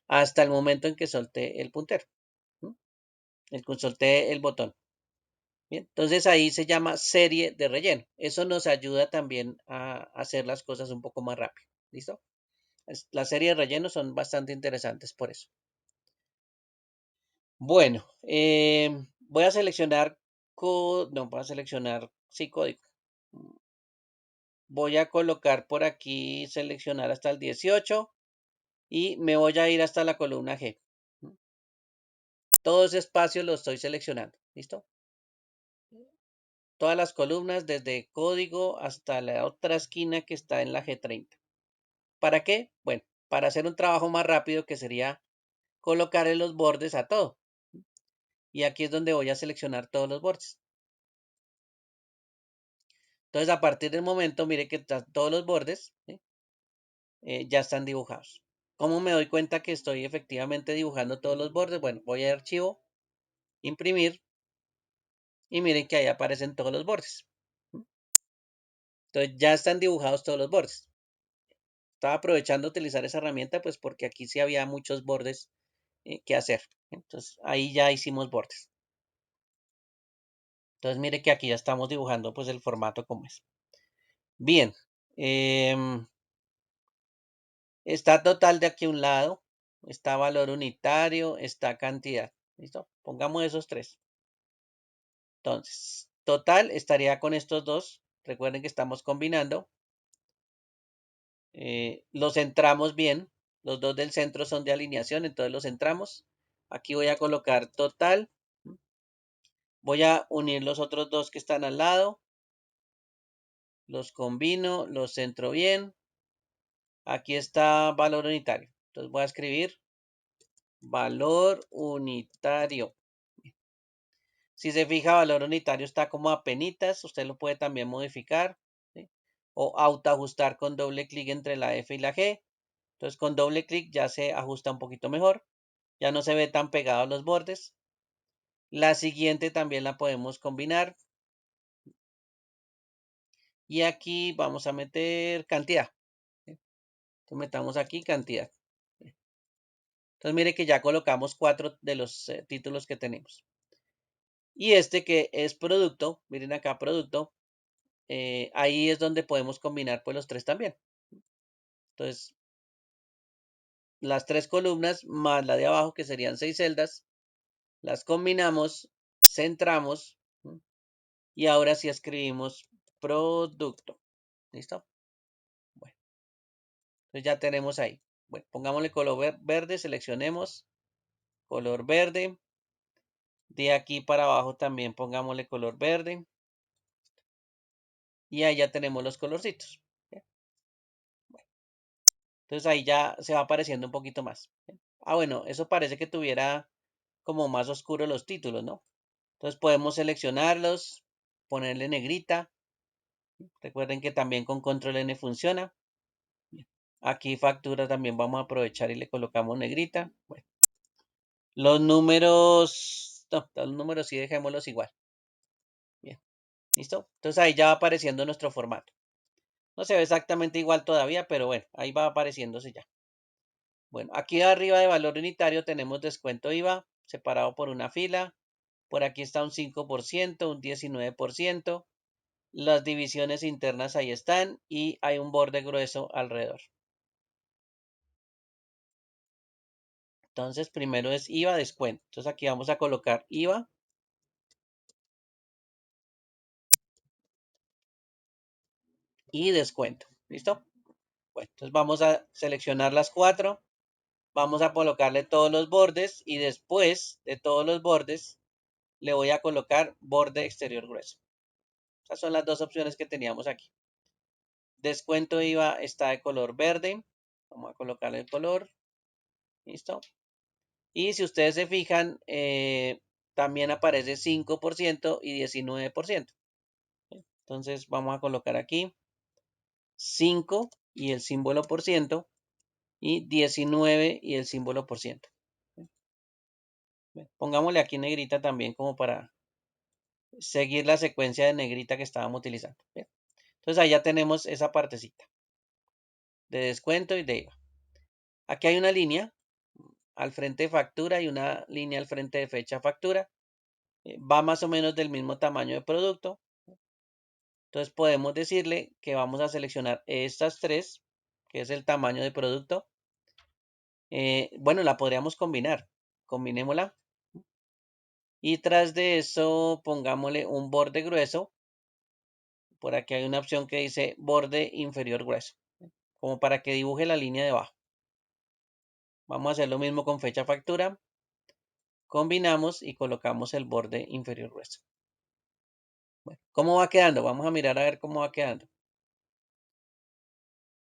[SPEAKER 1] Hasta el momento en que solté el puntero, el que solté el botón. Bien, entonces ahí se llama serie de relleno. Eso nos ayuda también a hacer las cosas un poco más rápido. ¿Listo? Las series de relleno son bastante interesantes por eso. Bueno, voy a seleccionar no, voy a seleccionar sí, código. Voy a colocar por aquí, seleccionar hasta el 18 y me voy a ir hasta la columna G. Todo ese espacio lo estoy seleccionando. ¿Listo? Todas las columnas desde código hasta la otra esquina que está en la G30. ¿Para qué? Bueno, para hacer un trabajo más rápido que sería colocar en los bordes a todo. Y aquí es donde voy a seleccionar todos los bordes. Entonces, a partir del momento, mire que todos los bordes, ¿sí? Ya están dibujados. ¿Cómo me doy cuenta que estoy efectivamente dibujando todos los bordes? Bueno, voy a archivo, imprimir y miren que ahí aparecen todos los bordes. Entonces ya están dibujados todos los bordes. Estaba aprovechando utilizar esa herramienta pues porque aquí sí había muchos bordes que hacer. Entonces ahí ya hicimos bordes. Entonces mire que aquí ya estamos dibujando pues el formato como es. Bien. Está total de aquí a un lado. Está valor unitario. Está cantidad. ¿Listo? Pongamos esos tres. Entonces, total estaría con estos dos. Recuerden que estamos combinando. Los centramos bien. Los dos del centro son de alineación, entonces los centramos. Aquí voy a colocar total. Voy a unir los otros dos que están al lado. Los combino, los centro bien. Aquí está valor unitario. Entonces voy a escribir valor unitario. Si se fija, valor unitario está como a penitas. Usted lo puede también modificar, ¿sí? O autoajustar con doble clic entre la F y la G. Entonces con doble clic ya se ajusta un poquito mejor. Ya no se ve tan pegado a los bordes. La siguiente también la podemos combinar. Y aquí vamos a meter cantidad. Entonces metamos aquí cantidad. Entonces mire que ya colocamos 4 de los títulos que tenemos. Y este que es producto, miren acá producto, ahí es donde podemos combinar pues los tres también. Entonces, las tres columnas más la de abajo, que serían 6 celdas, las combinamos, centramos, ¿sí? Y ahora sí escribimos producto. ¿Listo? Bueno, entonces ya tenemos ahí. Bueno, pongámosle color verde, seleccionemos color verde. De aquí para abajo también pongámosle color verde. Y ahí ya tenemos los colorcitos. ¿Sí? Bueno, entonces ahí ya se va apareciendo un poquito más. ¿Sí? Ah, bueno, eso parece que tuviera como más oscuro los títulos, ¿no? Entonces podemos seleccionarlos, ponerle negrita. Recuerden que también con control N funciona. Aquí factura también vamos a aprovechar y le colocamos negrita. Bueno, los números, no, los números sí dejémoslos igual. Bien, ¿listo? Entonces ahí ya va apareciendo nuestro formato. No se ve exactamente igual todavía, pero bueno, ahí va apareciéndose ya. Bueno, aquí arriba de valor unitario tenemos descuento IVA separado por una fila. Por aquí está un 5%, un 19%. Las divisiones internas ahí están y hay un borde grueso alrededor. Entonces, primero es IVA, descuento. Entonces, aquí vamos a colocar IVA. Y descuento. ¿Listo? Bueno, entonces vamos a seleccionar las cuatro. Vamos a colocarle todos los bordes y después de todos los bordes le voy a colocar borde exterior grueso. Esas son las dos opciones que teníamos aquí. Descuento IVA está de color verde. Vamos a colocarle el color. ¿Listo? Y si ustedes se fijan, también aparece 5% y 19%. Entonces vamos a colocar aquí 5 y el símbolo por ciento y 19 y el símbolo por ciento. Pongámosle aquí negrita también como para seguir la secuencia de negrita que estábamos utilizando. Entonces ahí ya tenemos esa partecita de descuento y de IVA. Aquí hay una línea al frente de factura y una línea al frente de fecha factura. Va más o menos del mismo tamaño de producto. Entonces podemos decirle que vamos a seleccionar estas tres, que es el tamaño de producto. Bueno, la podríamos combinar. Combinémosla. Y tras de eso, pongámosle un borde grueso. Por aquí hay una opción que dice borde inferior grueso, como para que dibuje la línea de abajo. Vamos a hacer lo mismo con fecha factura. Combinamos y colocamos el borde inferior grueso. Bueno, ¿cómo va quedando? Vamos a mirar a ver cómo va quedando.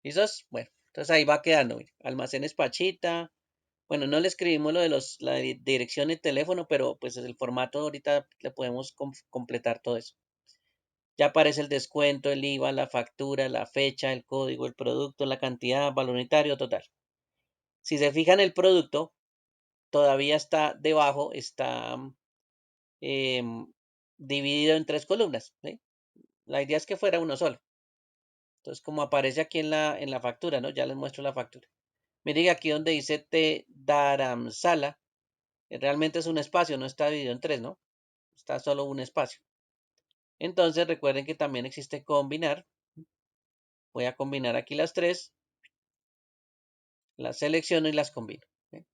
[SPEAKER 1] ¿Listos? Bueno, entonces ahí va quedando. Mira, almacenes Pachita. Bueno, no le escribimos lo de la dirección y teléfono, pero pues el formato ahorita le podemos completar todo eso. Ya aparece el descuento, el IVA, la factura, la fecha, el código, el producto, la cantidad, valor unitario total. Si se fijan, el producto todavía está debajo, está em, dividido en tres columnas, ¿sí? La idea es que fuera uno solo. Entonces, como aparece aquí en la factura, ¿no? Ya les muestro la factura. Miren aquí donde dice T Dharamsala, realmente es un espacio, no está dividido en tres, ¿no? Está solo un espacio. Entonces, recuerden que también existe combinar. Voy a combinar aquí las tres, las selecciono y las combino. ¿Sí?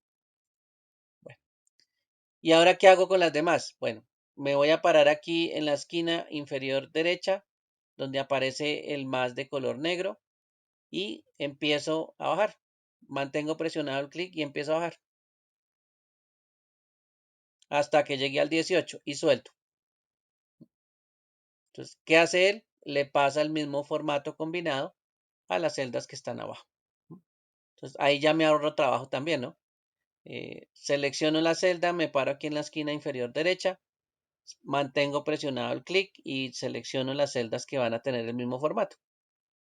[SPEAKER 1] Bueno, ¿y ahora qué hago con las demás? Bueno, me voy a parar aquí en la esquina inferior derecha, donde aparece el más de color negro, y empiezo a bajar. Mantengo presionado el clic y empiezo a bajar hasta que llegue al 18 y suelto. Entonces, ¿qué hace él? Le pasa el mismo formato combinado a las celdas que están abajo. Entonces, ahí ya me ahorro trabajo también, ¿no? Selecciono la celda, me paro aquí en la esquina inferior derecha, mantengo presionado el clic y selecciono las celdas que van a tener el mismo formato.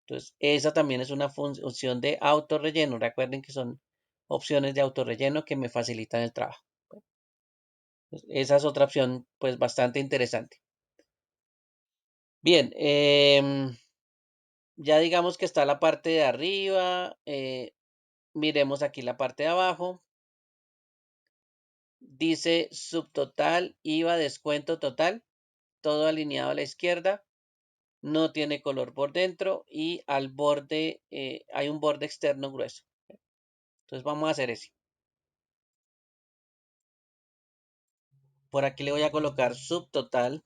[SPEAKER 1] Entonces, esa también es una función de autorrelleno. Recuerden que son opciones de autorrelleno que me facilitan el trabajo. Esa es otra opción, pues, bastante interesante. Bien, ya digamos que está la parte de arriba. Miremos aquí la parte de abajo. Dice subtotal, IVA, descuento total, todo alineado a la izquierda. No tiene color por dentro y al borde hay un borde externo grueso. Entonces vamos a hacer ese. Por aquí le voy a colocar subtotal.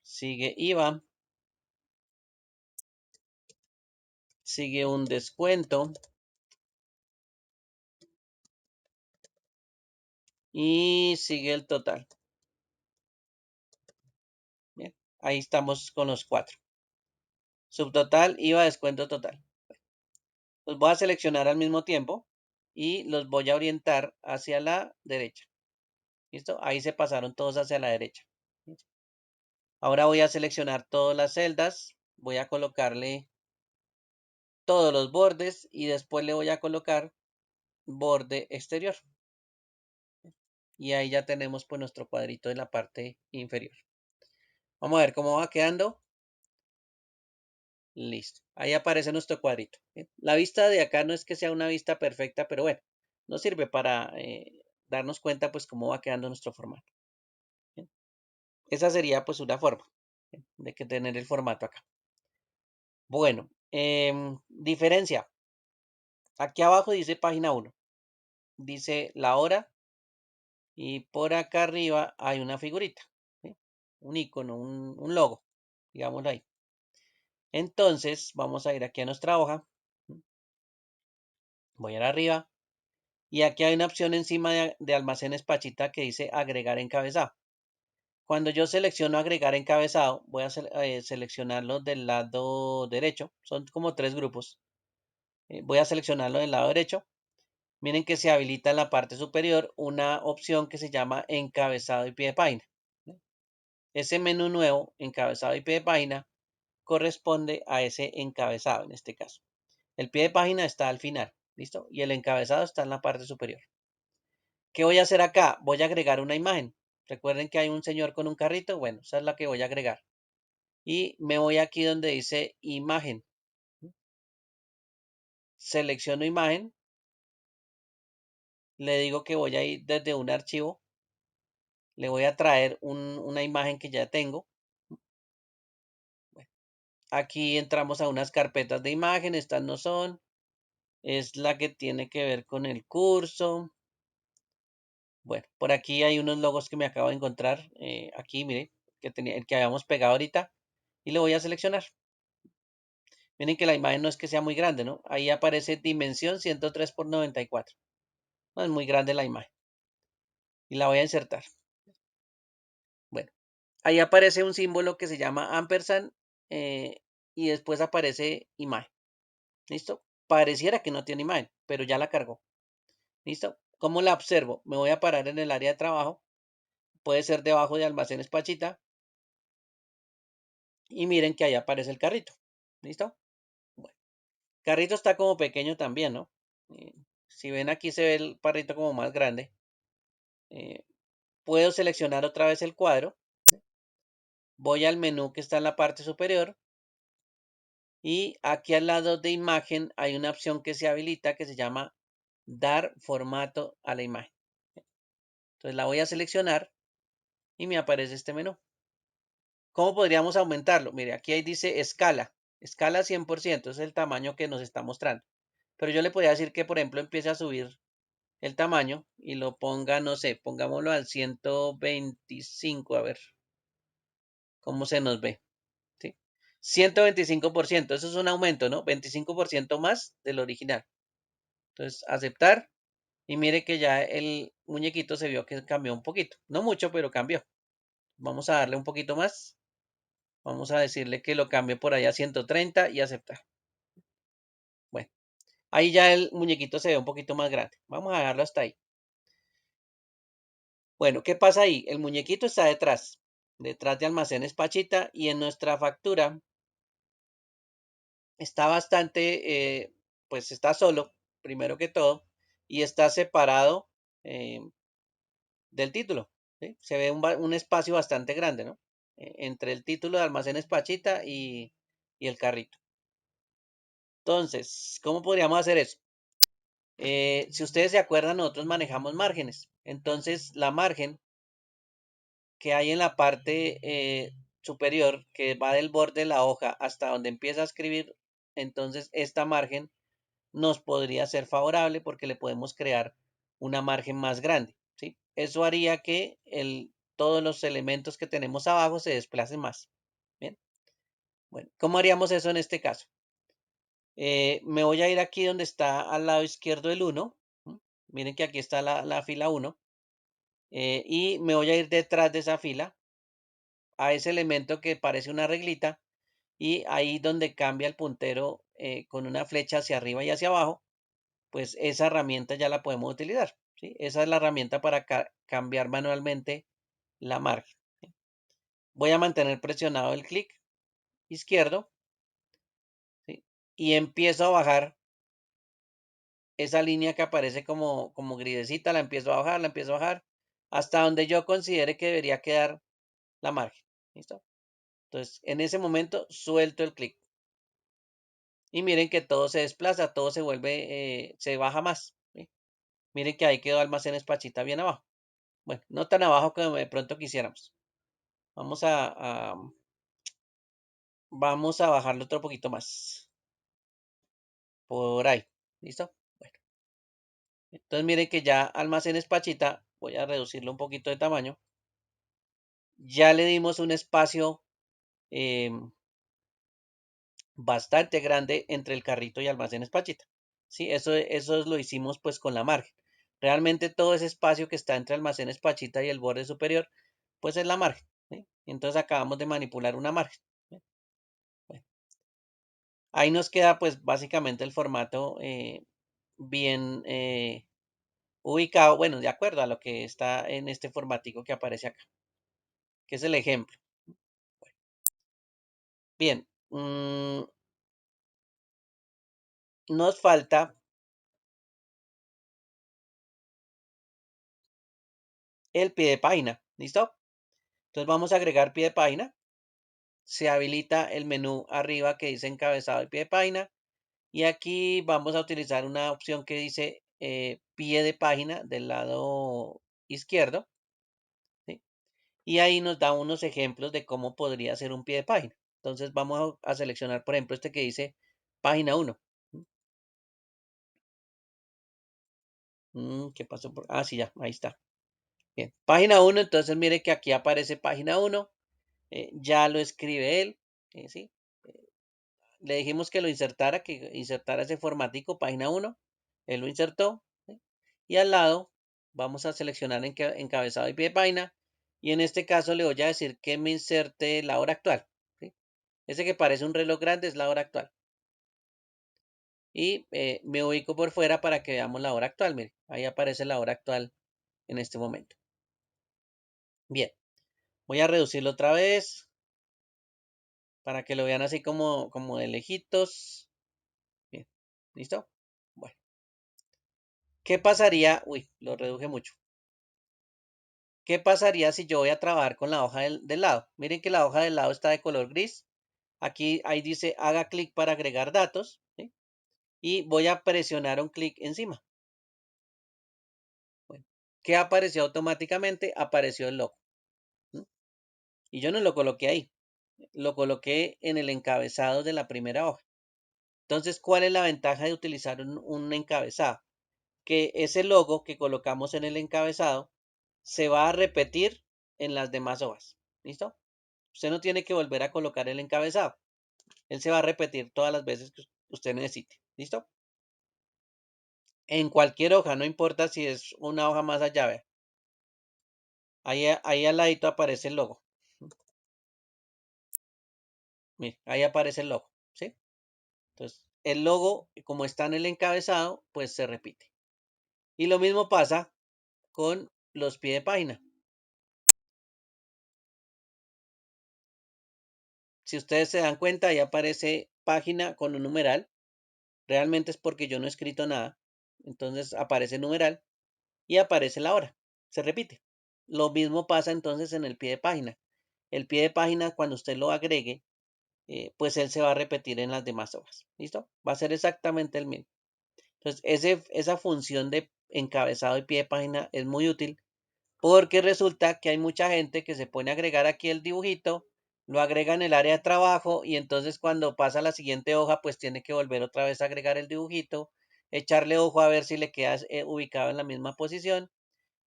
[SPEAKER 1] Sigue IVA. Sigue un descuento. Y sigue el total. Bien, ahí estamos con los cuatro. Subtotal, IVA, descuento total. Los voy a seleccionar al mismo tiempo y los voy a orientar hacia la derecha. ¿Listo? Ahí se pasaron todos hacia la derecha. Ahora voy a seleccionar todas las celdas. Voy a colocarle todos los bordes y después le voy a colocar borde exterior. Y ahí ya tenemos pues nuestro cuadrito en la parte inferior. Vamos a ver cómo va quedando. Listo. Ahí aparece nuestro cuadrito. La vista de acá no es que sea una vista perfecta, pero bueno, nos sirve para darnos cuenta pues cómo va quedando nuestro formato. Bien. Esa sería pues una forma de que tener el formato acá. Bueno, diferencia. Aquí abajo dice página 1. Dice la hora y por acá arriba hay una figurita. ¿Sí? Un icono, un logo, digámoslo ahí. Entonces vamos a ir aquí a nuestra hoja. Voy a ir arriba. Y aquí hay una opción encima de almacenes Pachita que dice agregar encabezado. Cuando yo selecciono agregar encabezado, voy a seleccionarlo del lado derecho. Son como tres grupos. Voy a seleccionarlo del lado derecho. Miren que se habilita en la parte superior una opción que se llama encabezado y pie de página. Ese menú nuevo, encabezado y pie de página, corresponde a ese encabezado en este caso. El pie de página está al final, ¿listo? Y el encabezado está en la parte superior. ¿Qué voy a hacer acá? Voy a agregar una imagen. Recuerden que hay un señor con un carrito. Bueno, esa es la que voy a agregar. Y me voy aquí donde dice imagen. Selecciono imagen. Le digo que voy a ir desde un archivo. Le voy a traer una imagen que ya tengo. Bueno, aquí entramos a unas carpetas de imagen. Estas no son. Es la que tiene que ver con el curso. Bueno, por aquí hay unos logos que me acabo de encontrar. Aquí, mire, el que habíamos pegado ahorita. Y le voy a seleccionar. Miren que la imagen no es que sea muy grande, ¿no? Ahí aparece dimensión 103 por 94. No es muy grande la imagen. Y la voy a insertar. Bueno, ahí aparece un símbolo que se llama ampersand y después aparece imagen. ¿Listo? Pareciera que no tiene imagen, pero ya la cargó. ¿Listo? ¿Cómo la observo? Me voy a parar en el área de trabajo. Puede ser debajo de almacenes Pachita. Y miren que ahí aparece el carrito. ¿Listo? Bueno, el carrito está como pequeño también, ¿no? Si ven aquí se ve el carrito como más grande. Eh, Puedo seleccionar otra vez el cuadro, voy al menú que está en la parte superior y aquí al lado de imagen hay una opción que se habilita que se llama dar formato a la imagen. Entonces la voy a seleccionar y me aparece este menú. ¿Cómo podríamos aumentarlo? Mire, aquí ahí dice escala. Escala 100%, es el tamaño que nos está mostrando. Pero yo le podría decir que, por ejemplo, empiece a subir el tamaño y lo ponga, no sé, pongámoslo al 125, a ver cómo se nos ve. ¿Sí? 125%, eso es un aumento, ¿no? 25% más del original. Entonces, aceptar y mire que ya el muñequito se vio que cambió un poquito. No mucho, pero cambió. Vamos a darle un poquito más. Vamos a decirle que lo cambie por allá a 130 y aceptar. Bueno, ahí ya el muñequito se ve un poquito más grande. Vamos a dejarlo hasta ahí. Bueno, ¿qué pasa ahí? El muñequito está detrás de Almacenes Pachita y en nuestra factura está bastante, pues está solo, primero que todo, y está separado eh, del título. ¿Sí? Se ve un espacio bastante grande, ¿no? Entre el título de Almacenes Pachita y el carrito. Entonces, ¿cómo podríamos hacer eso? Si ustedes se acuerdan, nosotros manejamos márgenes. Entonces, la margen que hay en la parte superior, que va del borde de la hoja hasta donde empieza a escribir, entonces esta margen nos podría ser favorable porque le podemos crear una margen más grande, ¿sí? Eso haría que todos los elementos que tenemos abajo se desplacen más. Bien, bueno, ¿cómo haríamos eso en este caso? Me voy a ir aquí donde está al lado izquierdo el 1. Miren que aquí está la fila 1. Y me voy a ir detrás de esa fila a ese elemento que parece una reglita y ahí donde cambia el puntero con una flecha hacia arriba y hacia abajo, pues esa herramienta ya la podemos utilizar, ¿sí? Esa es la herramienta para cambiar manualmente la margen. ¿Sí? Voy a mantener presionado el clic izquierdo, ¿sí? Y empiezo a bajar esa línea que aparece como gridecita, la empiezo a bajar, la empiezo a bajar, hasta donde yo considere que debería quedar la margen. ¿Listo? Entonces, en ese momento suelto el clic. Y miren que todo se desplaza, todo se vuelve, se baja más. ¿Sí? Miren que ahí quedó Almacenes Pachita bien abajo. Bueno, no tan abajo como de pronto quisiéramos. Vamos vamos a bajarlo otro poquito más. Por ahí. ¿Listo? Bueno, entonces miren que ya Almacenes Pachita, voy a reducirlo un poquito de tamaño. Ya le dimos un espacio em, bastante grande entre el carrito y Almacenes Pachita. Sí, eso lo hicimos pues con la margen. Realmente todo ese espacio que está entre Almacenes Pachita y el borde superior, pues es la margen. ¿Sí? Entonces acabamos de manipular una margen. ¿Sí? Bueno, ahí nos queda pues básicamente el formato bien ubicado, bueno, de acuerdo a lo que está en este formatico que aparece acá, que es el ejemplo. Bien, nos falta el pie de página. ¿Listo? Entonces vamos a agregar pie de página. Se habilita el menú arriba que dice encabezado y pie de página. Y aquí vamos a utilizar una opción que dice pie de página del lado izquierdo. ¿Sí? Y ahí nos da unos ejemplos de cómo podría ser un pie de página. Entonces vamos a seleccionar, por ejemplo, este que dice página 1. ¿Qué pasó? Ah, sí, ya, ahí está. Bien, página 1, entonces mire que aquí aparece página 1, ya lo escribe él, ¿sí? Le dijimos que lo insertara, que insertara ese formatico, página 1, él lo insertó, ¿sí? Y al lado vamos a seleccionar encabezado y pie de página, y en este caso le voy a decir que me inserte la hora actual, ¿sí? Ese que parece un reloj grande es la hora actual. Y me ubico por fuera para que veamos la hora actual, mire, ahí aparece la hora actual en este momento. Bien, voy a reducirlo otra vez para que lo vean así como de lejitos. Bien, ¿listo? Bueno, ¿qué pasaría? Uy, lo reduje mucho. ¿Qué pasaría si yo voy a trabajar con la hoja del lado? Miren que la hoja del lado está de color gris. Aquí, ahí dice haga clic para agregar datos, ¿sí? Y voy a presionar un clic encima. Bueno, ¿qué apareció automáticamente? Apareció el logo. ¿Sí? Y yo no lo coloqué ahí, lo coloqué en el encabezado de la primera hoja. Entonces, ¿cuál es la ventaja de utilizar un encabezado? Que ese logo que colocamos en el encabezado se va a repetir en las demás hojas. ¿Listo? Usted no tiene que volver a colocar el encabezado. Él se va a repetir todas las veces que usted necesite. ¿Listo? En cualquier hoja, no importa si es una hoja más allá. Vea. Ahí al ladito aparece el logo. Mire, ahí aparece el logo. ¿Sí? Entonces, el logo, como está en el encabezado, pues se repite. Y lo mismo pasa con los pies de página. Si ustedes se dan cuenta, ahí aparece página con un numeral. Realmente es porque yo no he escrito nada. Entonces aparece numeral y aparece la hora. Se repite. Lo mismo pasa entonces en el pie de página. El pie de página, cuando usted lo agregue, pues él se va a repetir en las demás hojas. ¿Listo? Va a ser exactamente el mismo. Entonces, esa función de encabezado y pie de página es muy útil porque resulta que hay mucha gente que se pone a agregar aquí el dibujito, lo agrega en el área de trabajo y entonces cuando pasa a la siguiente hoja, pues tiene que volver otra vez a agregar el dibujito, echarle ojo a ver si le queda ubicado en la misma posición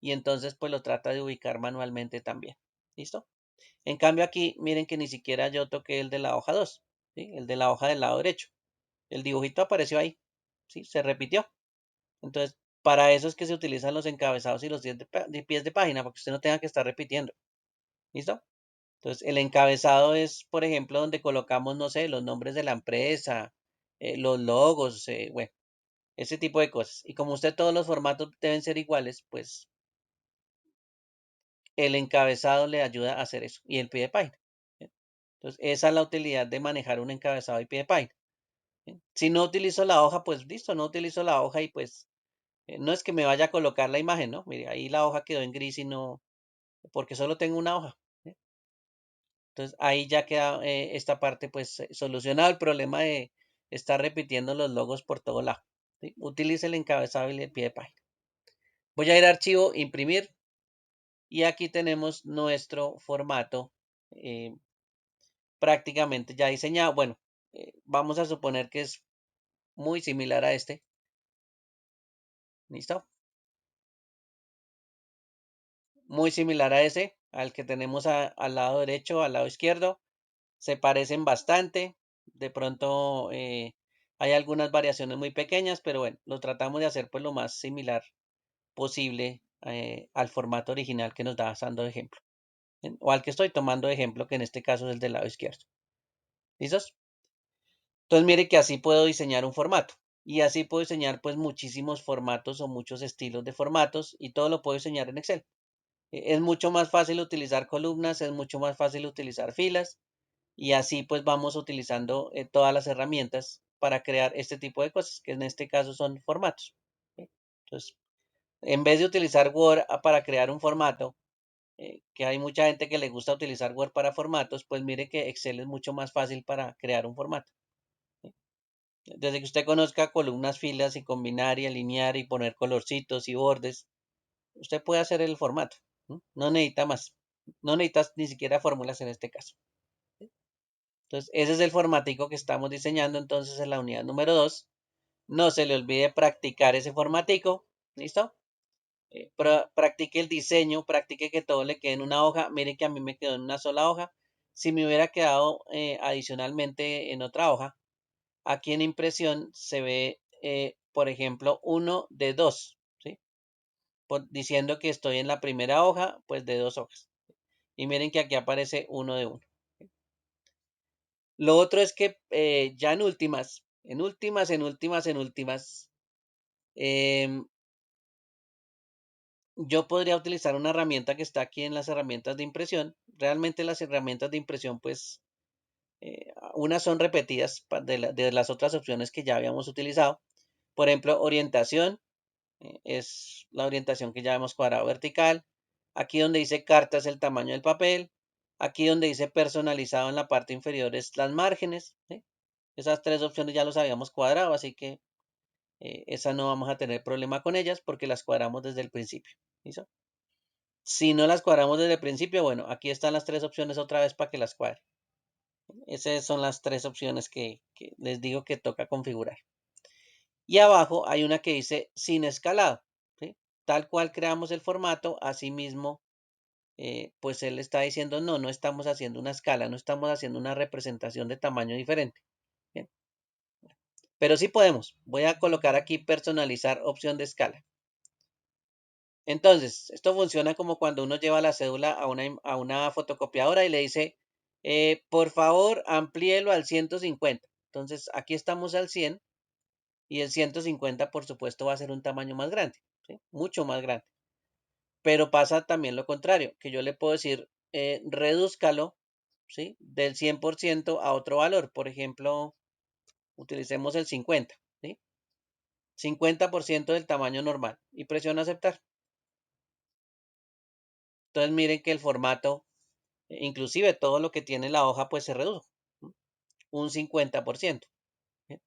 [SPEAKER 1] y entonces pues lo trata de ubicar manualmente también. ¿Listo? En cambio aquí, miren que ni siquiera yo toqué el de la hoja 2, ¿sí? El de la hoja del lado derecho. El dibujito apareció ahí, ¿sí? Se repitió. Entonces, para eso es que se utilizan los encabezados y los pies de página, porque usted no tenga que estar repitiendo. ¿Listo? Entonces, el encabezado es, por ejemplo, donde colocamos, no sé, los nombres de la empresa, los logos, bueno, ese tipo de cosas. Y como usted todos los formatos deben ser iguales, pues el encabezado le ayuda a hacer eso. Y el pie de página. ¿Sí? Entonces, esa es la utilidad de manejar un encabezado y pie de página. ¿Sí? Si no utilizo la hoja, pues listo, no utilizo la hoja y pues no es que me vaya a colocar la imagen, ¿no? Mire, ahí la hoja quedó en gris y no, porque solo tengo una hoja. ¿Sí? Entonces ahí ya queda esta parte, pues solucionado el problema de estar repitiendo los logos por todo lado. ¿Sí? Utilice el encabezado y el pie de página. Voy a ir a archivo, imprimir y aquí tenemos nuestro formato eh, prácticamente ya diseñado. Bueno, vamos a suponer que es muy similar a este. ¿Listo? Muy similar a ese, al que tenemos al lado derecho, al lado izquierdo. Se parecen bastante. De pronto hay algunas variaciones muy pequeñas, pero bueno, lo tratamos de hacer pues lo más similar posible al formato original que nos da dando de ejemplo. O al que estoy tomando de ejemplo, que en este caso es el del lado izquierdo. ¿Listos? Entonces mire que así puedo diseñar un formato. Y así puedo diseñar pues muchísimos formatos o muchos estilos de formatos y todo lo puedo diseñar en Excel. Es mucho más fácil utilizar columnas, es mucho más fácil utilizar filas y así pues vamos utilizando todas las herramientas para crear este tipo de cosas, que en este caso son formatos. ¿Sí? Entonces, en vez de utilizar Word para crear un formato, que hay mucha gente que le gusta utilizar Word para formatos, pues mire que Excel es mucho más fácil para crear un formato. ¿Sí? Desde que usted conozca columnas, filas y combinar y alinear y poner colorcitos y bordes, usted puede hacer el formato. No necesita más. No necesitas ni siquiera fórmulas en este caso. Entonces, ese es el formatico que estamos diseñando entonces en la unidad número 2. No se le olvide practicar ese formatico. ¿Listo? Practique el diseño, practique que todo le quede en una hoja. Mire que a mí me quedó en una sola hoja. Si me hubiera quedado adicionalmente en otra hoja, aquí en impresión se ve, por ejemplo, uno de dos, ¿sí? Diciendo que estoy en la primera hoja, pues de dos hojas. Y miren que aquí aparece uno de uno. Lo otro es que ya en últimas, em, yo podría utilizar una herramienta que está aquí en las herramientas de impresión. Realmente las herramientas de impresión, pues, unas son repetidas de las otras opciones que ya habíamos utilizado. Por ejemplo, orientación, es la orientación que ya hemos cuadrado vertical. Aquí donde dice carta es el tamaño del papel. Aquí donde dice personalizado en la parte inferior es las márgenes. ¿Sí? Esas tres opciones ya los habíamos cuadrado, así que esa no vamos a tener problema con ellas porque las cuadramos desde el principio. ¿Listo? Si no las cuadramos desde el principio, bueno, aquí están las tres opciones otra vez para que las cuadre. Esas son las tres opciones que les digo que toca configurar. Y abajo hay una que dice sin escalado. ¿Sí? Tal cual creamos el formato, asimismo, pues él está diciendo, no, no estamos haciendo una escala, no estamos haciendo una representación de tamaño diferente. ¿Bien? Pero sí podemos. Voy a colocar aquí personalizar opción de escala. Entonces, esto funciona como cuando uno lleva la cédula a una fotocopiadora y le dice, por favor, amplíelo al 150. Entonces, aquí estamos al 100 y el 150, por supuesto, va a ser un tamaño más grande, ¿sí? Mucho más grande. Pero pasa también lo contrario, que yo le puedo decir, redúzcalo, ¿sí? Del 100% a otro valor. Por ejemplo, utilicemos el 50, ¿sí? 50% del tamaño normal y presiono aceptar. Entonces miren que el formato, inclusive todo lo que tiene la hoja, pues se redujo un 50%. ¿Sí?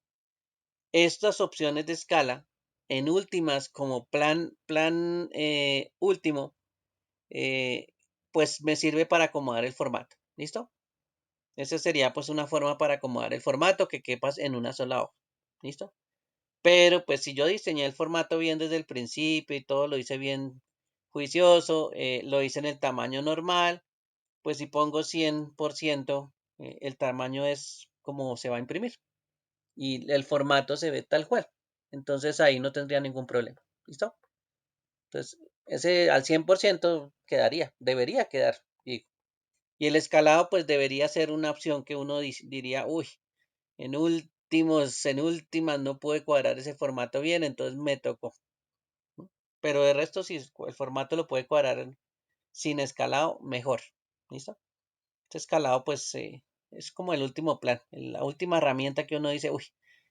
[SPEAKER 1] Estas opciones de escala, en últimas, como plan último, eh, pues me sirve para acomodar el formato. ¿Listo? Esa sería pues una forma para acomodar el formato que quepas en una sola hoja. ¿Listo? Pero pues si yo diseñé el formato bien desde el principio y todo lo hice bien juicioso, lo hice en el tamaño normal, pues si pongo 100%, el tamaño es como se va a imprimir y el formato se ve tal cual. Entonces ahí no tendría ningún problema. ¿Listo? Entonces ese al 100% quedaría, debería quedar. Y el escalado pues debería ser una opción que uno diría, uy, en últimas no pude cuadrar ese formato bien, entonces me tocó. Pero de resto, si el formato lo puede cuadrar sin escalado, mejor. ¿Listo? Este escalado, pues, es como el último plan, la última herramienta que uno dice, uy,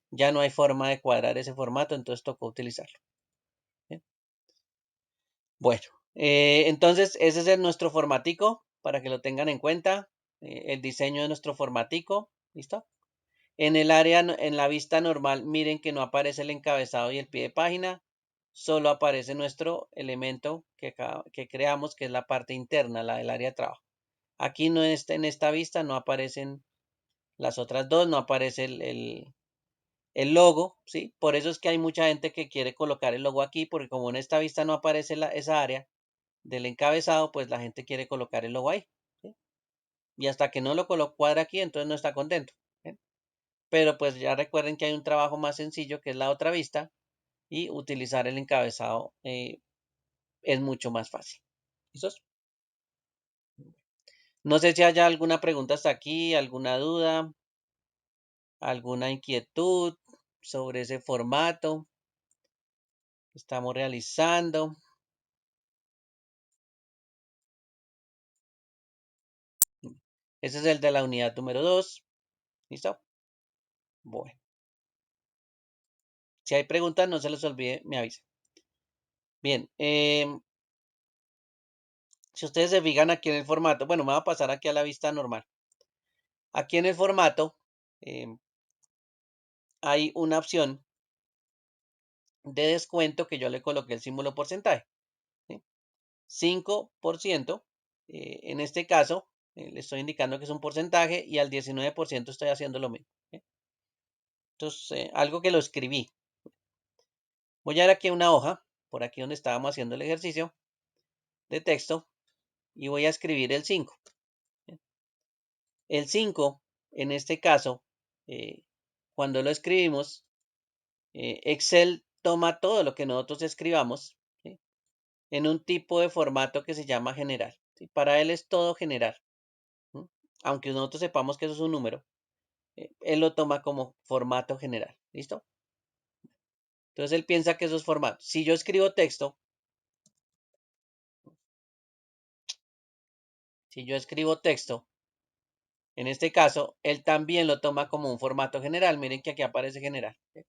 [SPEAKER 1] ya no hay forma de cuadrar ese formato, entonces tocó utilizarlo. ¿Bien? Bueno, entonces ese es nuestro formatico para que lo tengan en cuenta. El diseño de nuestro formatico. ¿Listo? En el área, en la vista normal, miren que no aparece el encabezado y el pie de página, solo aparece nuestro elemento que creamos, que es la parte interna, la del área de trabajo. Aquí no en esta vista no aparecen las otras dos, no aparece el logo, ¿sí? Por eso es que hay mucha gente que quiere colocar el logo aquí, porque como en esta vista no aparece esa área del encabezado, pues la gente quiere colocar el logo ahí, ¿sí? Y hasta que no lo cuadra aquí, entonces no está contento. ¿Sí? Pero pues ya recuerden que hay un trabajo más sencillo que es la otra vista y utilizar el encabezado es mucho más fácil. ¿Listos? No sé si haya alguna pregunta hasta aquí, alguna duda, alguna inquietud sobre ese formato que estamos realizando. Ese es el de la unidad número 2. ¿Listo? Bueno, si hay preguntas, no se les olvide, me avisa. Bien, si ustedes se fijan aquí en el formato, bueno, me va a pasar aquí a la vista normal. Aquí en el formato hay una opción de descuento que yo le coloqué el símbolo porcentaje. ¿Sí? 5%, en este caso, le estoy indicando que es un porcentaje y al 19% estoy haciendo lo mismo. ¿Sí? Entonces, algo que lo escribí. Voy a ir aquí a una hoja, por aquí donde estábamos haciendo el ejercicio de texto, y voy a escribir el 5. ¿Sí? El 5, en este caso, eh, cuando lo escribimos, Excel toma todo lo que nosotros escribamos, ¿sí? En un tipo de formato que se llama general. ¿Sí? Para él es todo general. ¿Sí? Aunque nosotros sepamos que eso es un número, él lo toma como formato general. ¿Listo? Entonces él piensa que eso es formato. Si yo escribo texto, si yo escribo texto, en este caso, él también lo toma como un formato general. Miren que aquí aparece general. ¿Sí?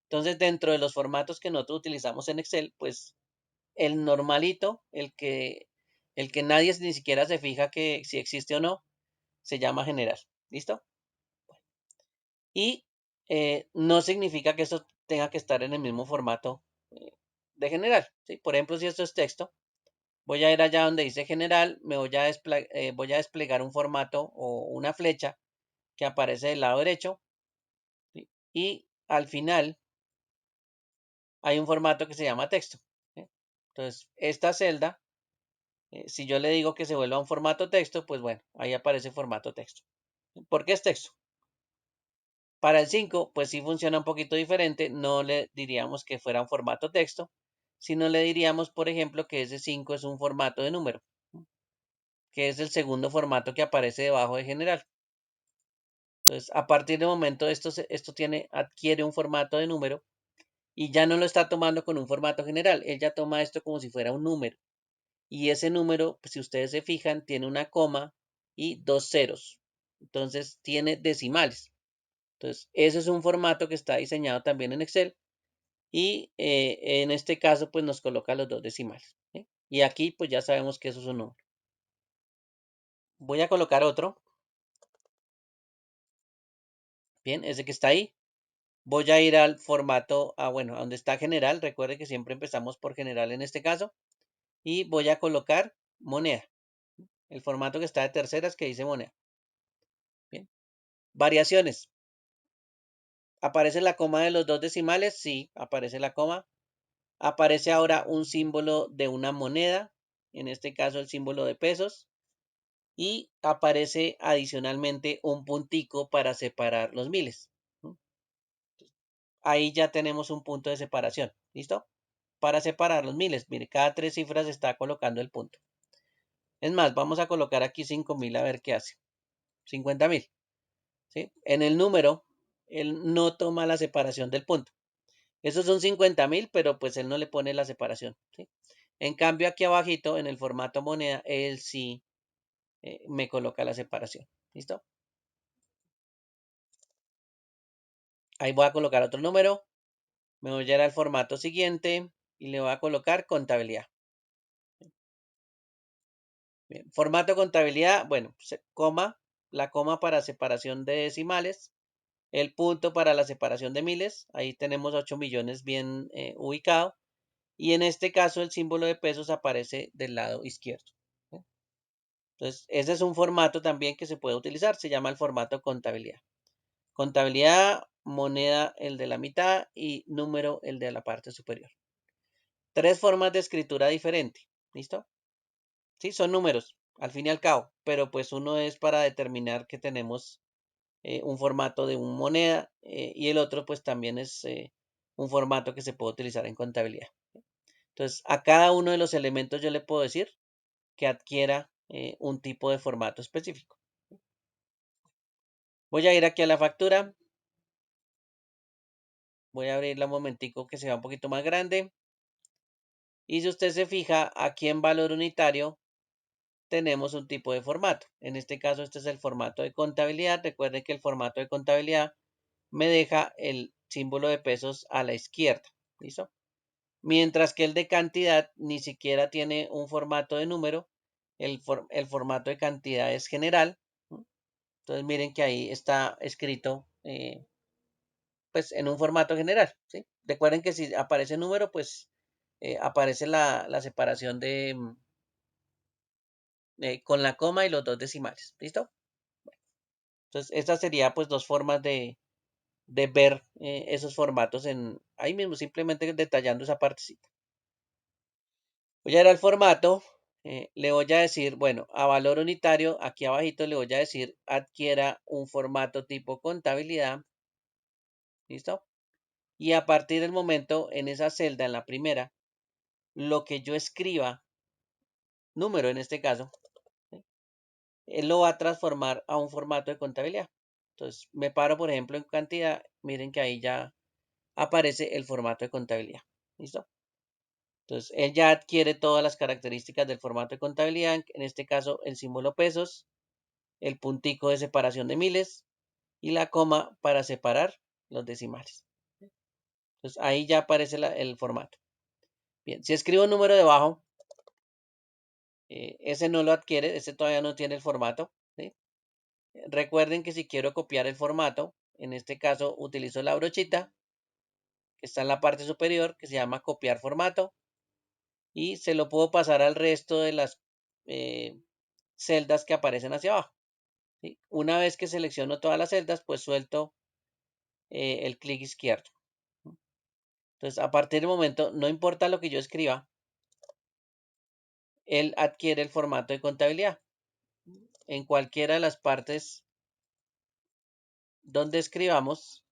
[SPEAKER 1] Entonces, dentro de los formatos que nosotros utilizamos en Excel, pues el normalito, el que El que nadie ni siquiera se fija que si existe o no, se llama general. ¿Listo? Y no significa que eso tenga que estar en el mismo formato de general. ¿Sí? Por ejemplo, si esto es texto, voy a ir allá donde dice general, me voy a desplegar un formato o una flecha que aparece del lado derecho, ¿sí? Y al final hay un formato que se llama texto. ¿Sí? Entonces, esta celda, si yo le digo que se vuelva a un formato texto, pues bueno, ahí aparece formato texto. ¿Por qué es texto? Para el 5, pues sí funciona un poquito diferente. No le diríamos que fuera un formato texto, sino le diríamos, por ejemplo, que ese 5 es un formato de número, que es el segundo formato que aparece debajo de general. Entonces, a partir del momento esto adquiere un formato de número y ya no lo está tomando con un formato general. Él ya toma esto como si fuera un número. Y ese número, pues, si ustedes se fijan, tiene una coma y dos ceros. Entonces, tiene decimales. Entonces, ese es un formato que está diseñado también en Excel y en este caso pues nos coloca los dos decimales, ¿sí? Y aquí pues ya sabemos que eso es un número. Voy a colocar otro, bien, ese que está ahí. Voy a ir al formato, bueno, a donde está general. Recuerde que siempre empezamos por general en este caso. Y voy a colocar moneda. El formato que está de terceras que dice moneda. Bien. Variaciones. ¿Aparece la coma de los dos decimales? Sí, aparece la coma. Aparece ahora un símbolo de una moneda. En este caso el símbolo de pesos. Y aparece adicionalmente un puntico para separar los miles. Ahí ya tenemos un punto de separación. ¿Listo? Para separar los miles. Mire, cada tres cifras está colocando el punto. Es más, vamos a colocar aquí 5.000 a ver qué hace. 50.000. ¿Sí? En el número, él no toma la separación del punto. Esos son 50.000, pero pues él no le pone la separación. ¿Sí? En cambio, aquí abajito, en el formato moneda, él sí me coloca la separación. ¿Listo? Ahí voy a colocar otro número. Me voy a ir al formato siguiente y le voy a colocar contabilidad. Bien, formato contabilidad, bueno, coma, la coma para separación de decimales, el punto para la separación de miles, ahí tenemos 8 millones bien ubicado, y en este caso el símbolo de pesos aparece del lado izquierdo. ¿Sí? Entonces, ese es un formato también que se puede utilizar, se llama el formato contabilidad. Contabilidad, moneda el de la mitad y número el de la parte superior. Tres formas de escritura diferente. ¿Listo? Sí, son números, al fin y al cabo, pero pues uno es para determinar que tenemos un formato de una moneda y el otro pues también es un formato que se puede utilizar en contabilidad. Entonces, a cada uno de los elementos yo le puedo decir que adquiera un tipo de formato específico. Voy a ir aquí a la factura. Voy a abrirla un momentico que sea un poquito más grande. Y si usted se fija, aquí en valor unitario tenemos un tipo de formato. En este caso, este es el formato de contabilidad. Recuerden que el formato de contabilidad me deja el símbolo de pesos a la izquierda. ¿Listo? Mientras que el de cantidad ni siquiera tiene un formato de número. El formato de cantidad es general. Entonces miren que ahí está escrito pues en un formato general. ¿Sí? Recuerden que si aparece número, pues aparece la separación con la coma y los dos decimales. ¿Listo? Entonces, estas serían pues dos formas de ver esos formatos ahí mismo, simplemente detallando esa partecita. Voy a ir al formato, le voy a decir, bueno, a valor unitario, aquí abajito le voy a decir, adquiera un formato tipo contabilidad. ¿Listo? Y a partir del momento, en esa celda, en la primera, lo que yo escriba, número en este caso, ¿sí? Él lo va a transformar a un formato de contabilidad. Entonces, me paro, por ejemplo, en cantidad, miren que ahí ya aparece el formato de contabilidad. ¿Listo? Entonces, él ya adquiere todas las características del formato de contabilidad, en este caso el símbolo pesos, el puntico de separación de miles y la coma para separar los decimales. Entonces, ahí ya aparece el formato. Bien, si escribo un número debajo, Ese no lo adquiere, ese todavía no tiene el formato, ¿sí? Recuerden que si quiero copiar el formato, en este caso utilizo la brochita que está en la parte superior, que se llama copiar formato, y se lo puedo pasar al resto de las eh, celdas que aparecen hacia abajo, ¿sí? Una vez que selecciono todas las celdas, pues suelto el clic izquierdo. Entonces, a partir del momento, no importa lo que yo escriba, él adquiere el formato de contabilidad. En cualquiera de las partes donde escribamos,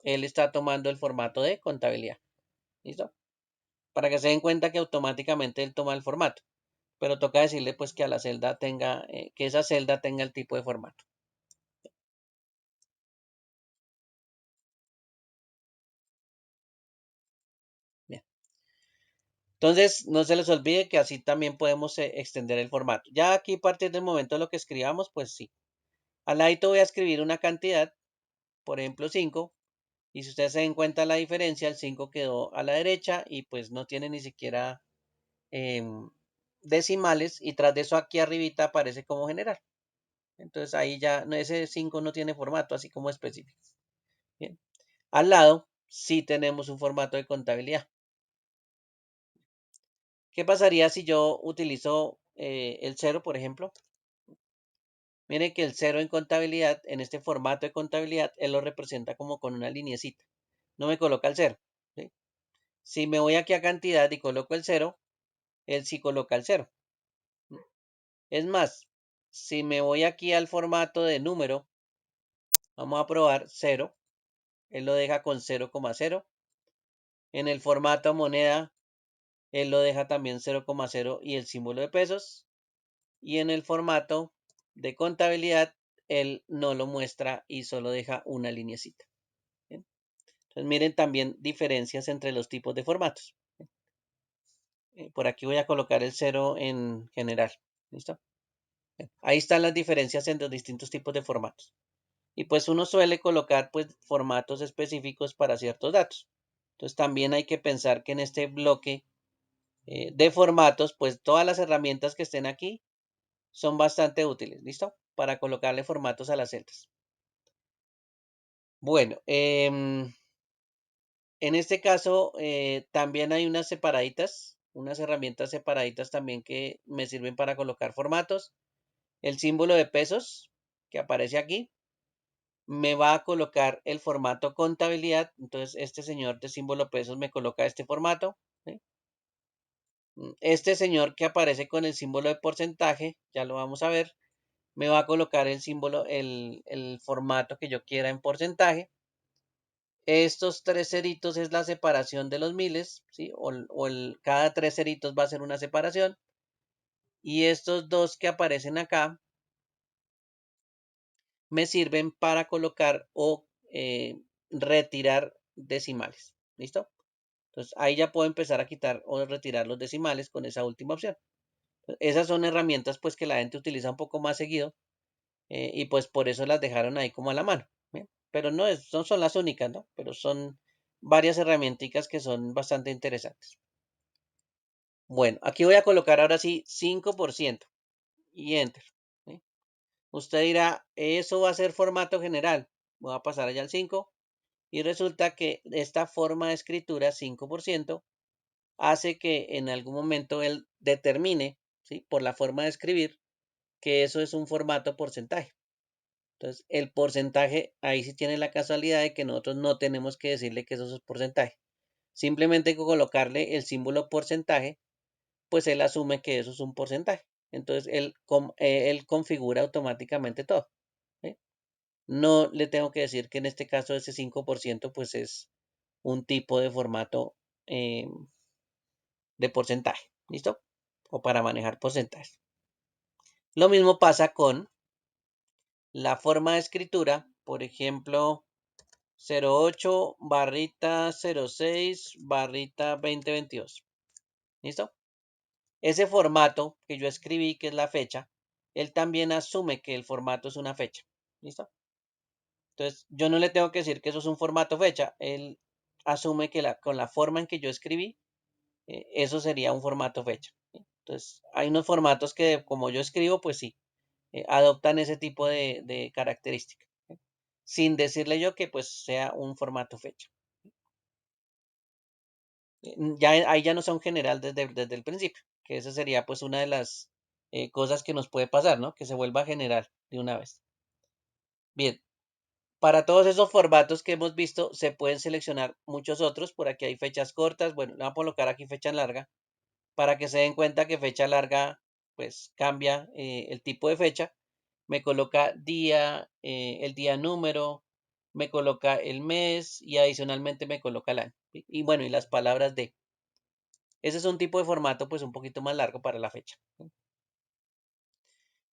[SPEAKER 1] él está tomando el formato de contabilidad. ¿Listo? Para que se den cuenta que automáticamente él toma el formato. Pero toca decirle pues que a la celda tenga, que esa celda tenga el tipo de formato. Bien. Entonces, no se les olvide que así también podemos extender el formato. Ya aquí, a partir del momento de lo que escribamos, pues sí. Al ladito voy a escribir una cantidad, por ejemplo 5, y si ustedes se den cuenta la diferencia, el 5 quedó a la derecha y pues no tiene ni siquiera decimales, y tras de eso aquí arribita aparece como general. Entonces ahí ya ese 5 no tiene formato, así como específico. Bien. Al lado sí tenemos un formato de contabilidad. ¿Qué pasaría si yo utilizo el cero, por ejemplo? Miren que el cero en contabilidad, en este formato de contabilidad, él lo representa como con una linecita. No me coloca el cero, ¿sí? Si me voy aquí a cantidad y coloco el cero, él sí coloca el cero. Es más, si me voy aquí al formato de número, vamos a probar cero, él lo deja con 0,0. En el formato moneda, él lo deja también 0,0 y el símbolo de pesos. Y en el formato de contabilidad, él no lo muestra y solo deja una linecita. ¿Bien? Entonces miren también diferencias entre los tipos de formatos. Por aquí voy a colocar el cero en general. ¿Listo? Bien. Ahí están las diferencias entre los distintos tipos de formatos. Y pues uno suele colocar pues formatos específicos para ciertos datos. Entonces también hay que pensar que en este bloque de formatos, pues todas las herramientas que estén aquí son bastante útiles, ¿listo? Para colocarle formatos a las celdas. Bueno, en este caso también hay unas herramientas separaditas también que me sirven para colocar formatos. El símbolo de pesos que aparece aquí me va a colocar el formato contabilidad. Entonces, este señor de símbolo pesos me coloca este formato, ¿sí? Este señor que aparece con el símbolo de porcentaje, ya lo vamos a ver, me va a colocar el símbolo, el formato que yo quiera en porcentaje. Estos tres ceritos es la separación de los miles, ¿sí? Cada tres ceritos va a ser una separación. Y estos dos que aparecen acá me sirven para colocar o retirar decimales. ¿Listo? Entonces ahí ya puedo empezar a quitar o retirar los decimales con esa última opción. Esas son herramientas pues que la gente utiliza un poco más seguido, y pues por eso las dejaron ahí como a la mano. ¿Bien? Pero no son las únicas, ¿no? Pero son varias herramientas que son bastante interesantes. Bueno, aquí voy a colocar ahora sí 5% y Enter, ¿sí? Usted dirá, eso va a ser formato general. Voy a pasar allá al 5 y resulta que esta forma de escritura 5% hace que en algún momento él determine, ¿sí? Por la forma de escribir, que eso es un formato porcentaje. Entonces, el porcentaje, ahí sí tiene la casualidad de que nosotros no tenemos que decirle que eso es porcentaje. Simplemente hay que colocarle el símbolo porcentaje, pues él asume que eso es un porcentaje. Entonces, él configura automáticamente todo, ¿sí? No le tengo que decir que en este caso ese 5% pues es un tipo de formato eh, de porcentaje, ¿listo? O para manejar porcentajes. Lo mismo pasa con la forma de escritura, por ejemplo, 08 barrita 06 barrita 2022. ¿Listo? Ese formato que yo escribí, que es la fecha, él también asume que el formato es una fecha. ¿Listo? Entonces, yo no le tengo que decir que eso es un formato fecha. Él asume que con la forma en que yo escribí, eso sería un formato fecha. Entonces, hay unos formatos que, como yo escribo, pues sí, adoptan ese tipo de característica, sin decirle yo que pues sea un formato fecha. Ya ahí ya no son general desde el principio, que esa sería pues una de las cosas que nos puede pasar, ¿no? Que se vuelva general de una vez. Bien, para todos esos formatos que hemos visto, se pueden seleccionar muchos otros. Por aquí hay fechas cortas. Bueno, le voy a colocar aquí fecha larga para que se den cuenta que fecha larga, pues cambia el tipo de fecha. Me coloca día, el día número, me coloca el mes y adicionalmente me coloca el año. Y bueno, y las palabras de. Ese es un tipo de formato pues un poquito más largo para la fecha.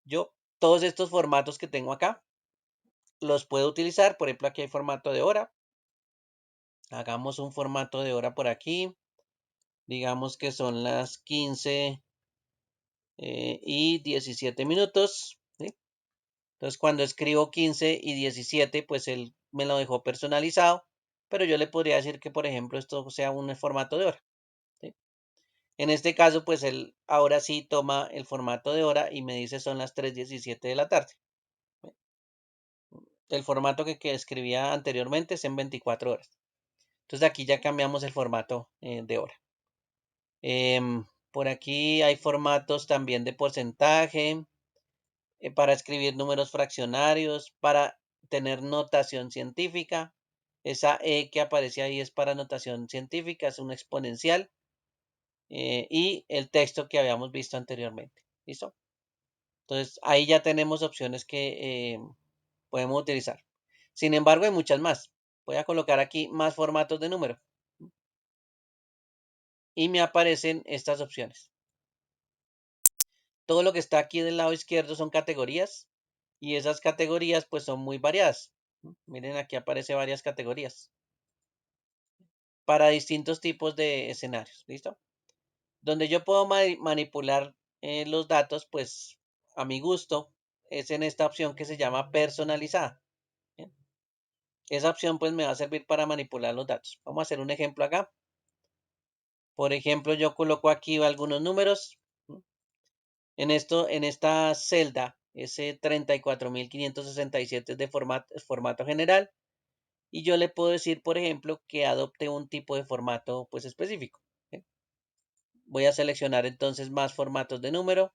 [SPEAKER 1] Yo todos estos formatos que tengo acá los puedo utilizar. Por ejemplo, aquí hay formato de hora. Hagamos un formato de hora por aquí. Digamos que son las 15 y 17 minutos. ¿Sí? Entonces, cuando escribo 15 y 17, pues él me lo dejó personalizado. Pero yo le podría decir que, por ejemplo, esto sea un formato de hora. ¿Sí? En este caso, pues él ahora sí toma el formato de hora y me dice son las 3:17 de la tarde. El formato que escribía anteriormente es en 24 horas. Entonces aquí ya cambiamos el formato de hora. Por aquí hay formatos también de porcentaje, para escribir números fraccionarios, para tener notación científica. Esa E que aparece ahí es para notación científica, es un exponencial. Y el texto que habíamos visto anteriormente. ¿Listo? Entonces ahí ya tenemos opciones que podemos utilizar. Sin embargo, hay muchas más. Voy a colocar aquí más formatos de número y me aparecen estas opciones. Todo lo que está aquí del lado izquierdo son categorías y esas categorías pues son muy variadas. Miren, aquí aparece varias categorías para distintos tipos de escenarios. ¿Listo? Donde yo puedo manipular los datos, pues a mi gusto, es en esta opción que se llama personalizada. ¿Bien? Esa opción pues me va a servir para manipular los datos. Vamos a hacer un ejemplo acá. Por ejemplo, yo coloco aquí algunos números. En esta celda, ese 34.567 es de formato general. Y yo le puedo decir, por ejemplo, que adopte un tipo de formato pues específico. ¿Sí? Voy a seleccionar entonces más formatos de número.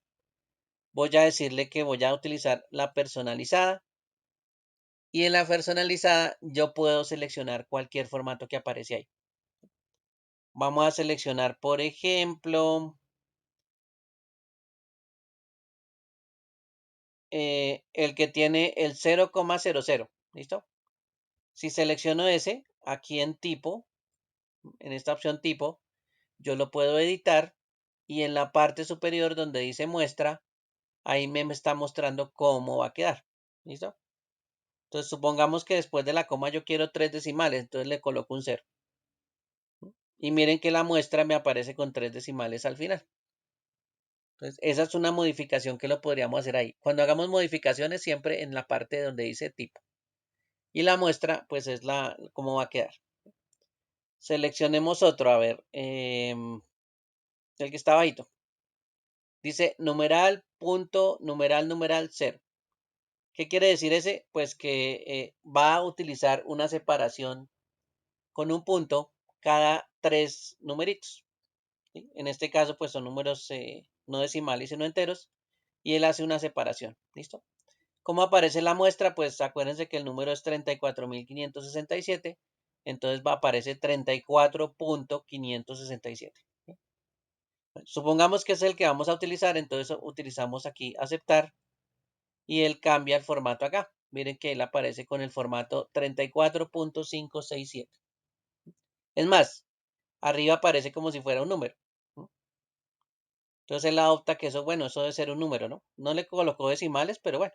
[SPEAKER 1] Voy a decirle que voy a utilizar la personalizada. Y en la personalizada yo puedo seleccionar cualquier formato que aparece ahí. Vamos a seleccionar, por ejemplo, el que tiene el 0,00. ¿Listo? Si selecciono ese, aquí en tipo, en esta opción tipo, yo lo puedo editar y en la parte superior donde dice muestra, ahí me está mostrando cómo va a quedar. ¿Listo? Entonces supongamos que después de la coma yo quiero 3 decimales, entonces le coloco un 0. Y miren que la muestra me aparece con 3 decimales al final. Entonces, esa es una modificación que lo podríamos hacer ahí. Cuando hagamos modificaciones, siempre en la parte donde dice tipo. Y la muestra, pues es cómo va a quedar. Seleccionemos otro, a ver, el que está bajito. Dice numeral, punto, numeral, 0. ¿Qué quiere decir ese? Pues que va a utilizar una separación con un punto cada 3 numeritos. ¿Sí? En este caso, pues son números no decimales, sino enteros. Y él hace una separación. ¿Listo? ¿Cómo aparece la muestra? Pues acuérdense que el número es 34.567. Entonces va a aparecer 34.567. Supongamos que es el que vamos a utilizar, entonces utilizamos aquí aceptar y él cambia el formato acá. Miren que él aparece con el formato 34.567. Es más, arriba aparece como si fuera un número. Entonces él adopta que eso, bueno, eso debe ser un número, ¿no? No le colocó decimales, pero bueno.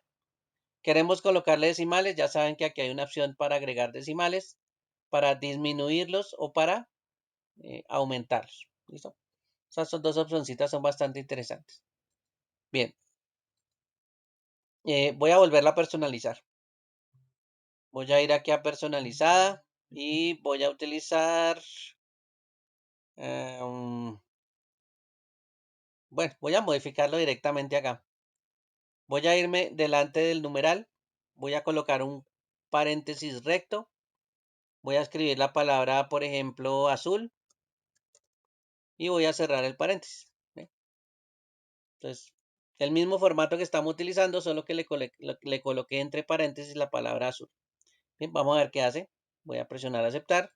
[SPEAKER 1] Queremos colocarle decimales, ya saben que aquí hay una opción para agregar decimales, para disminuirlos o para aumentarlos. ¿Listo? Esas son dos opcioncitas, son bastante interesantes. Bien, voy a volverla a personalizar. Voy a ir aquí a personalizada y voy a utilizar Bueno, voy a modificarlo directamente acá. Voy a irme delante del numeral, voy a colocar un paréntesis recto, voy a escribir la palabra, por ejemplo, azul, y voy a cerrar el paréntesis. ¿Ve? Entonces, el mismo formato que estamos utilizando, solo que le coloqué entre paréntesis la palabra azul. Bien, vamos a ver qué hace. Voy a presionar aceptar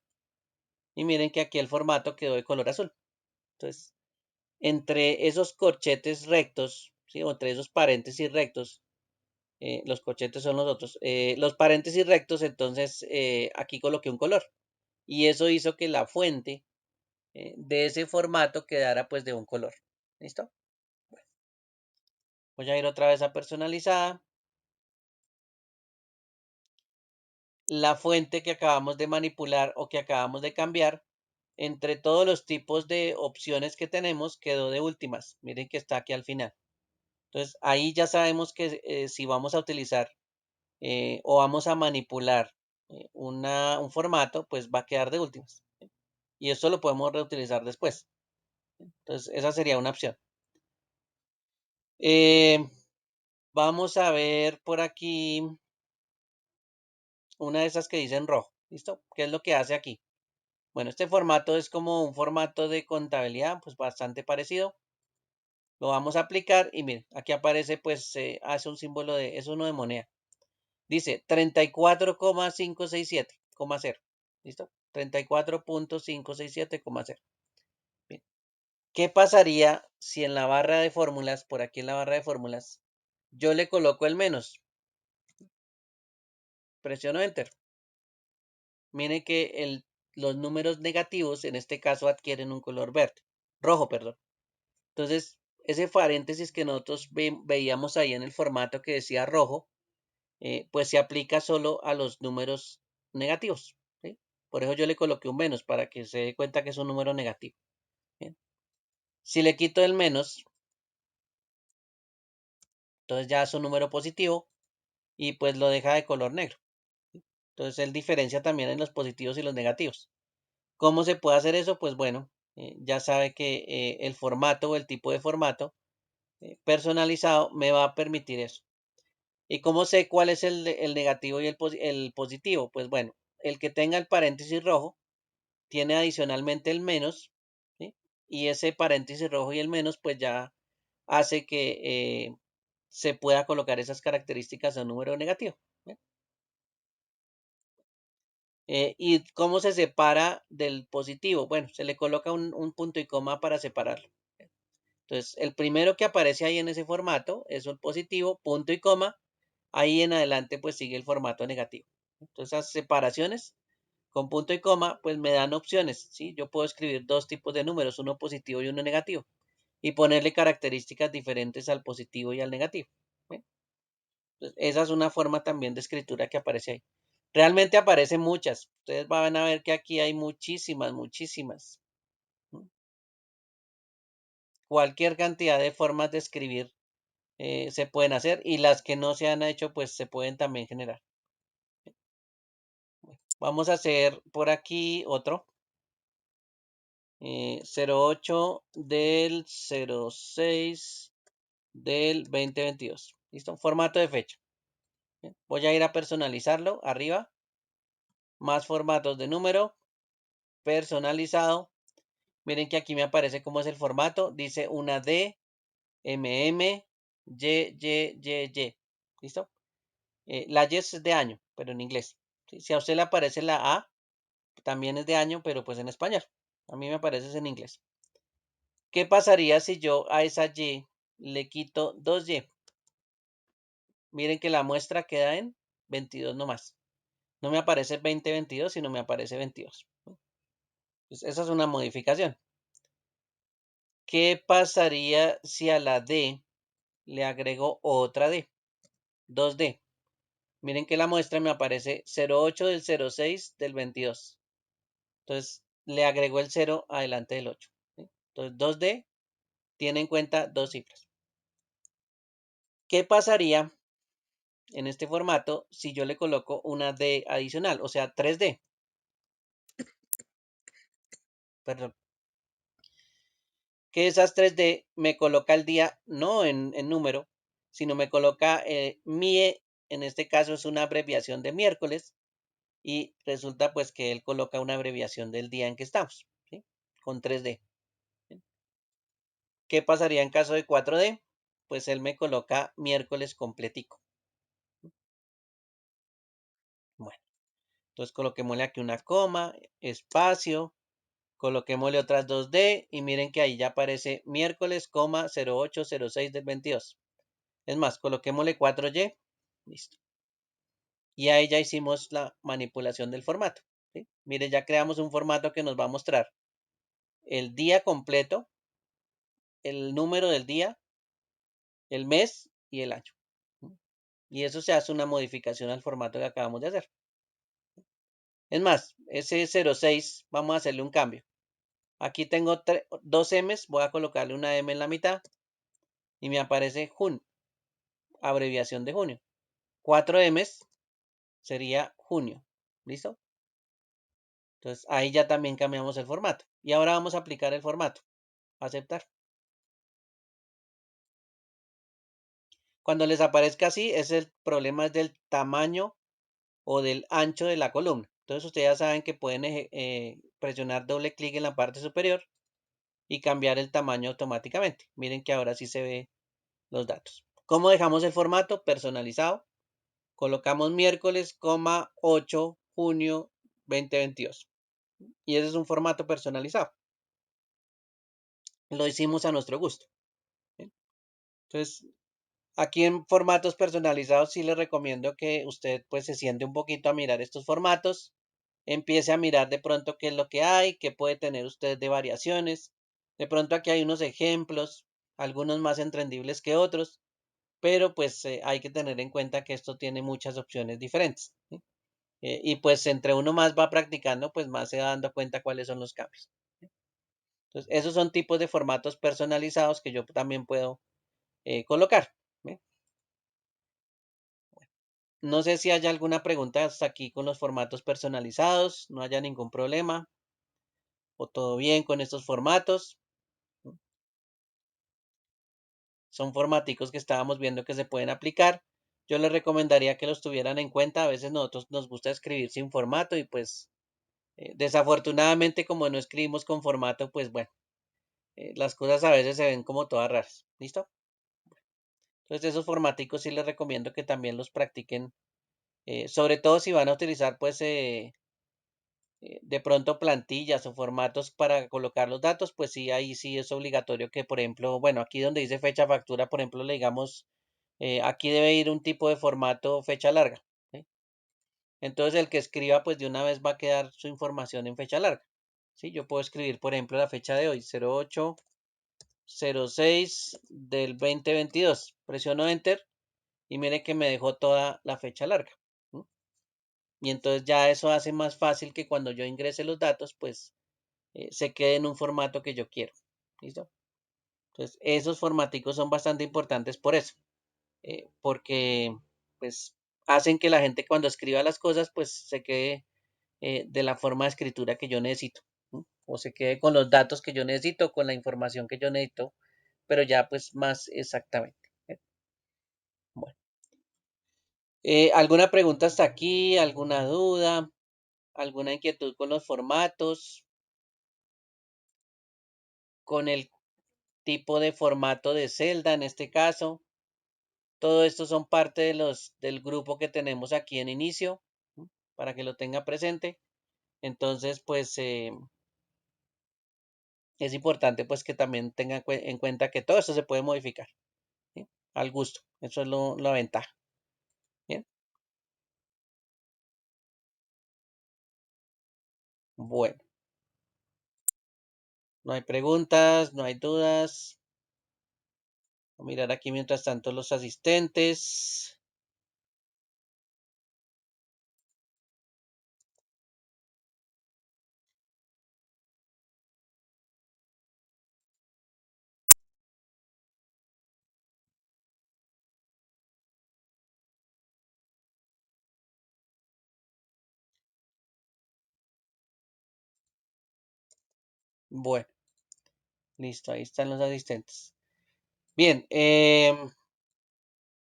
[SPEAKER 1] y miren que aquí el formato quedó de color azul. Entonces, entre esos corchetes rectos, ¿sí? O entre esos paréntesis rectos, los corchetes son los otros, los paréntesis rectos, entonces aquí coloqué un color y eso hizo que la fuente de ese formato quedara pues de un color. ¿Listo? Voy a ir otra vez a personalizada. La fuente que acabamos de manipular o que acabamos de cambiar, entre todos los tipos de opciones que tenemos, quedó de últimas. Miren que está aquí al final. Entonces, ahí ya sabemos que si vamos a utilizar o vamos a manipular un formato, pues va a quedar de últimas. Y esto lo podemos reutilizar después. Entonces, esa sería una opción. Eh, vamos a ver por aquí una de esas que dicen rojo. ¿Listo? ¿Qué es lo que hace aquí? Bueno, este formato es como un formato de contabilidad, pues bastante parecido. Lo vamos a aplicar y miren, aquí aparece, pues hace un símbolo de, es uno de moneda. Dice 34,567,0. ¿Listo? 34.567,0. Bien. ¿Qué pasaría si en la barra de fórmulas, por aquí en la barra de fórmulas, yo le coloco el menos? Presiono Enter. Miren que los números negativos en este caso adquieren un color verde, rojo, perdón. Entonces, ese paréntesis que nosotros veíamos ahí en el formato que decía rojo, pues se aplica solo a los números negativos. ¿Sí? Por eso yo le coloqué un menos para que se dé cuenta que es un número negativo. ¿Bien? Si le quito el menos, entonces ya es un número positivo y pues lo deja de color negro. Entonces él diferencia también en los positivos y los negativos. ¿Cómo se puede hacer eso? Pues bueno, ya sabe que el formato o el tipo de formato personalizado me va a permitir eso. ¿Y cómo sé cuál es el negativo y el positivo? Pues bueno, el que tenga el paréntesis rojo tiene adicionalmente el menos, ¿sí? Y ese paréntesis rojo y el menos pues ya hace que se pueda colocar esas características a un número negativo. ¿Bien? ¿Y cómo se separa del positivo? Bueno, se le coloca un punto y coma para separarlo. Entonces, el primero que aparece ahí en ese formato es el positivo, punto y coma. Ahí en adelante pues sigue el formato negativo. Entonces, esas separaciones con punto y coma pues me dan opciones, ¿sí? Yo puedo escribir dos tipos de números, uno positivo y uno negativo, y ponerle características diferentes al positivo y al negativo. ¿Bien? Entonces, esa es una forma también de escritura que aparece ahí. Realmente aparecen muchas. Ustedes van a ver que aquí hay muchísimas, muchísimas. Cualquier cantidad de formas de escribir se pueden hacer y las que no se han hecho pues se pueden también generar. Vamos a hacer por aquí otro. 08 del 06 del 2022. ¿Listo? Formato de fecha. Bien. Voy a ir a personalizarlo arriba. Más formatos de número. Personalizado. Miren que aquí me aparece cómo es el formato. Dice una D, MM, Y. ¿Listo? La Y es de año, pero en inglés. ¿Sí? Si a usted le aparece la A, también es de año, pero pues en español. A mí me aparece en inglés. ¿Qué pasaría si yo a esa Y le quito 2Y? Miren que la muestra queda en 22 nomás. No me aparece 2022, sino me aparece 22. Pues esa es una modificación. ¿Qué pasaría si a la D le agrego otra D? 2D. Miren que la muestra me aparece 08 del 06 del 22. Entonces le agrego el 0 adelante del 8. ¿Sí? Entonces 2D tiene en cuenta dos cifras. ¿Qué pasaría en este formato si yo le coloco una D adicional? O sea, 3D. Perdón. que esas 3D me coloca el día no en número, sino me coloca MIE, en este caso es una abreviación de miércoles, y resulta pues que él coloca una abreviación del día en que estamos, ¿sí? Con 3D. ¿Qué pasaría en caso de 4D? Pues él me coloca miércoles completico. Bueno, entonces coloquémosle aquí una coma, espacio, coloquémosle otras 2D y miren que ahí ya aparece miércoles, 0806 del 22. Es más, coloquémosle 4Y. Listo. Y ahí ya hicimos la manipulación del formato. ¿Sí? Mire, ya creamos un formato que nos va a mostrar el día completo, el número del día, el mes y el año. Y eso se hace una modificación al formato que acabamos de hacer. Es más, ese 06 vamos a hacerle un cambio. Aquí tengo dos M's, voy a colocarle una M en la mitad y me aparece junio, abreviación de junio. 4 M's sería junio. ¿Listo? Entonces ahí ya también cambiamos el formato. Y ahora vamos a aplicar el formato. Aceptar. Cuando les aparezca así, es el problema es del tamaño o del ancho de la columna. Entonces ustedes ya saben que pueden presionar doble clic en la parte superior y cambiar el tamaño automáticamente. Miren que ahora sí se ve los datos. ¿Cómo dejamos el formato? Personalizado. Colocamos miércoles, 8 junio 2022. Y ese es un formato personalizado. Lo hicimos a nuestro gusto. ¿Sí? Entonces, aquí en formatos personalizados sí les recomiendo que usted pues se siente un poquito a mirar estos formatos, empiece a mirar de pronto qué es lo que hay, qué puede tener usted de variaciones. De pronto aquí hay unos ejemplos, algunos más entendibles que otros, pero pues hay que tener en cuenta que esto tiene muchas opciones diferentes. ¿Sí? Y pues entre uno más va practicando, pues más se va dando cuenta cuáles son los cambios. Entonces, esos son tipos de formatos personalizados que yo también puedo colocar. ¿Sí? No sé si haya alguna pregunta hasta aquí con los formatos personalizados, no haya ningún problema o todo bien con estos formatos. Son formaticos que estábamos viendo que se pueden aplicar. Yo les recomendaría que los tuvieran en cuenta. A veces nosotros nos gusta escribir sin formato y pues desafortunadamente como no escribimos con formato, pues bueno, las cosas a veces se ven como todas raras. ¿Listo? Entonces esos formaticos sí les recomiendo que también los practiquen, sobre todo si van a utilizar pues de pronto plantillas o formatos para colocar los datos, pues sí, ahí sí es obligatorio que, por ejemplo, bueno, aquí donde dice fecha factura, por ejemplo, le digamos, aquí debe ir un tipo de formato fecha larga. ¿Sí? Entonces el que escriba, pues de una vez va a quedar su información en fecha larga. ¿Sí? Yo puedo escribir, por ejemplo, la fecha de hoy, 0806 del 2022. Presiono Enter y mire que me dejó toda la fecha larga. ¿Sí? Y entonces ya eso hace más fácil que cuando yo ingrese los datos, pues se quede en un formato que yo quiero. ¿Listo? Entonces, esos formaticos son bastante importantes por eso, porque pues hacen que la gente cuando escriba las cosas, pues se quede de la forma de escritura que yo necesito, ¿no? O se quede con los datos que yo necesito, con la información que yo necesito, pero ya pues más exactamente. Bueno, ¿alguna pregunta hasta aquí? ¿Alguna duda? ¿Alguna inquietud con los formatos? ¿Con el tipo de formato de celda en este caso? Todo esto son parte de del grupo que tenemos aquí en inicio, ¿no? Para que lo tenga presente. Entonces, pues es importante pues que también tenga en cuenta que todo esto se puede modificar, ¿sí? Al gusto. Eso es la ventaja. Bien. Bueno, no hay preguntas, no hay dudas. Voy a mirar aquí mientras tanto los asistentes. Bueno, Listo, ahí están los asistentes. Bien,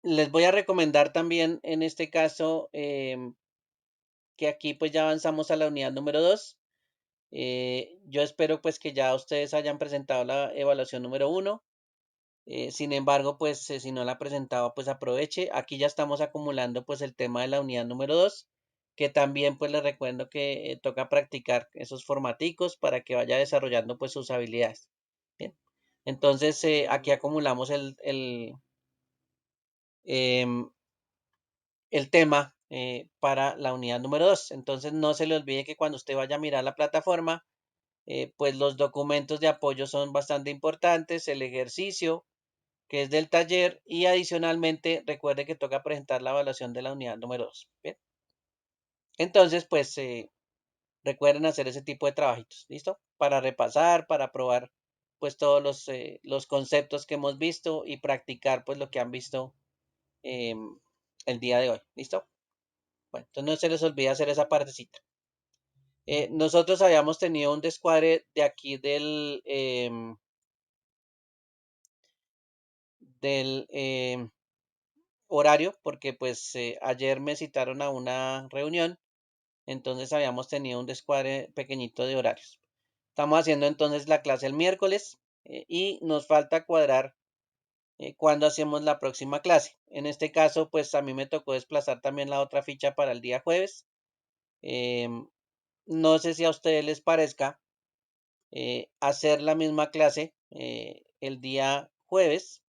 [SPEAKER 1] les voy a recomendar también en este caso que aquí pues ya avanzamos a la unidad número 2. Yo espero pues que ya ustedes hayan presentado la evaluación número 1. Sin embargo, pues si no la ha presentado, pues aproveche. Aquí ya estamos acumulando pues el tema de la unidad número 2, que también pues les recuerdo que toca practicar esos formaticos para que vaya desarrollando pues sus habilidades. Bien. Entonces, aquí acumulamos em, el tema para la unidad número 2. Entonces, no se le olvide que cuando usted vaya a mirar la plataforma, pues los documentos de apoyo son bastante importantes, el ejercicio que es del taller y adicionalmente recuerde que toca presentar la evaluación de la unidad número 2. Bien. Entonces, pues recuerden hacer ese tipo de trabajitos, ¿listo? Para repasar, para probar pues todos los conceptos que hemos visto y practicar pues lo que han visto em, el día de hoy, ¿listo? Bueno, entonces no se les olvide hacer esa partecita. Nosotros habíamos tenido un descuadre de aquí del horario, porque pues ayer me citaron a una reunión, entonces habíamos tenido un descuadre pequeñito de horarios. Estamos haciendo entonces la clase el miércoles y nos falta cuadrar cuándo hacemos la próxima clase. En este caso, pues a mí me tocó desplazar también la otra ficha para el día jueves. Em, no sé si a ustedes les parezca hacer la misma clase el día jueves.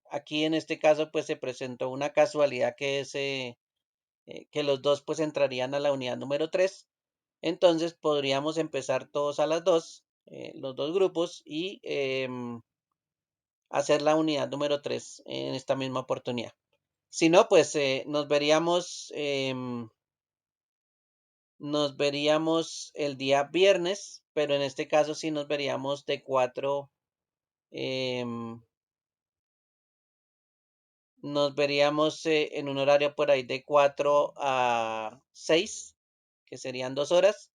[SPEAKER 1] Aquí en este caso pues se presentó una casualidad que es que los dos pues entrarían a la unidad número 3. Entonces podríamos empezar todos a las 2, los dos grupos y hacer la unidad número 3 en esta misma oportunidad. Si no, pues nos veríamos el día viernes, pero en este caso sí nos veríamos de 4. Nos veríamos en un horario por ahí de 4 a 6, que serían 2 horas.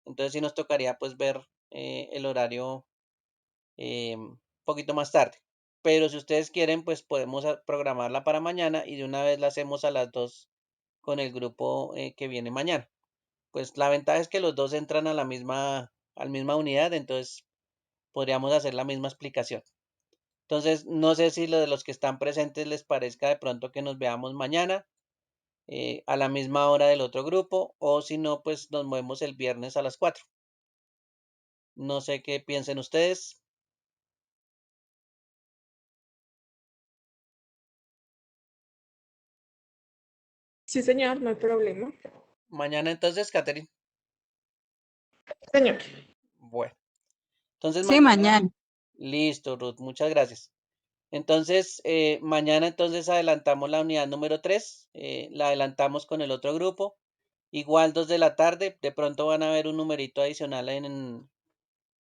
[SPEAKER 1] Entonces sí nos tocaría pues ver el horario un poquito más tarde. Pero si ustedes quieren, pues podemos programarla para mañana y de una vez la hacemos a las 2 con el grupo que viene mañana. Pues la ventaja es que los dos entran a la misma unidad, entonces podríamos hacer la misma explicación. Entonces, no sé si lo de los que están presentes les parezca de pronto que nos veamos mañana a la misma hora del otro grupo o si no, pues nos movemos el viernes a las 4. No sé qué piensen ustedes.
[SPEAKER 2] Sí, señor, no hay problema.
[SPEAKER 1] Mañana entonces, Catherine.
[SPEAKER 2] Señor.
[SPEAKER 1] Bueno, entonces
[SPEAKER 3] Sí,
[SPEAKER 1] mañana.
[SPEAKER 3] mañana.
[SPEAKER 1] Listo, Ruth, muchas gracias. Entonces, mañana entonces adelantamos la unidad número 3, la adelantamos con el otro grupo. Igual 2 de la tarde, de pronto van a ver un numerito adicional en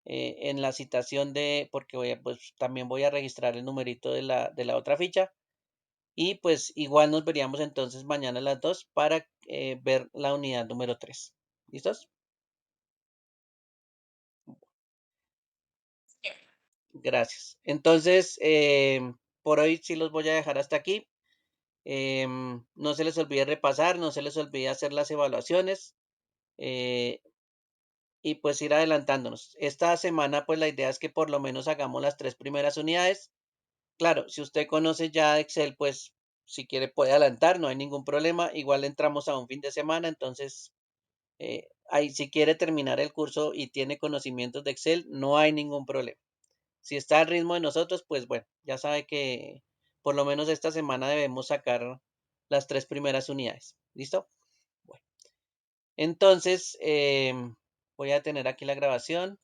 [SPEAKER 1] la citación porque pues también voy a registrar el numerito de la otra ficha. Y pues igual nos veríamos entonces mañana a las 2 para ver la unidad número 3. ¿Listos? Gracias. Entonces, por hoy sí los voy a dejar hasta aquí. No se les olvide repasar, no se les olvide hacer las evaluaciones eh, y pues ir adelantándonos. Esta semana pues la idea es que por lo menos hagamos las 3 primeras unidades. Claro, si usted conoce ya Excel, pues si quiere puede adelantar, no hay ningún problema. Igual entramos a un fin de semana, entonces ahí si quiere terminar el curso y tiene conocimientos de Excel, no hay ningún problema. Si está al ritmo de nosotros, pues bueno, ya sabe que por lo menos esta semana debemos sacar las 3 primeras unidades. ¿Listo? Bueno, entonces voy a tener aquí la grabación.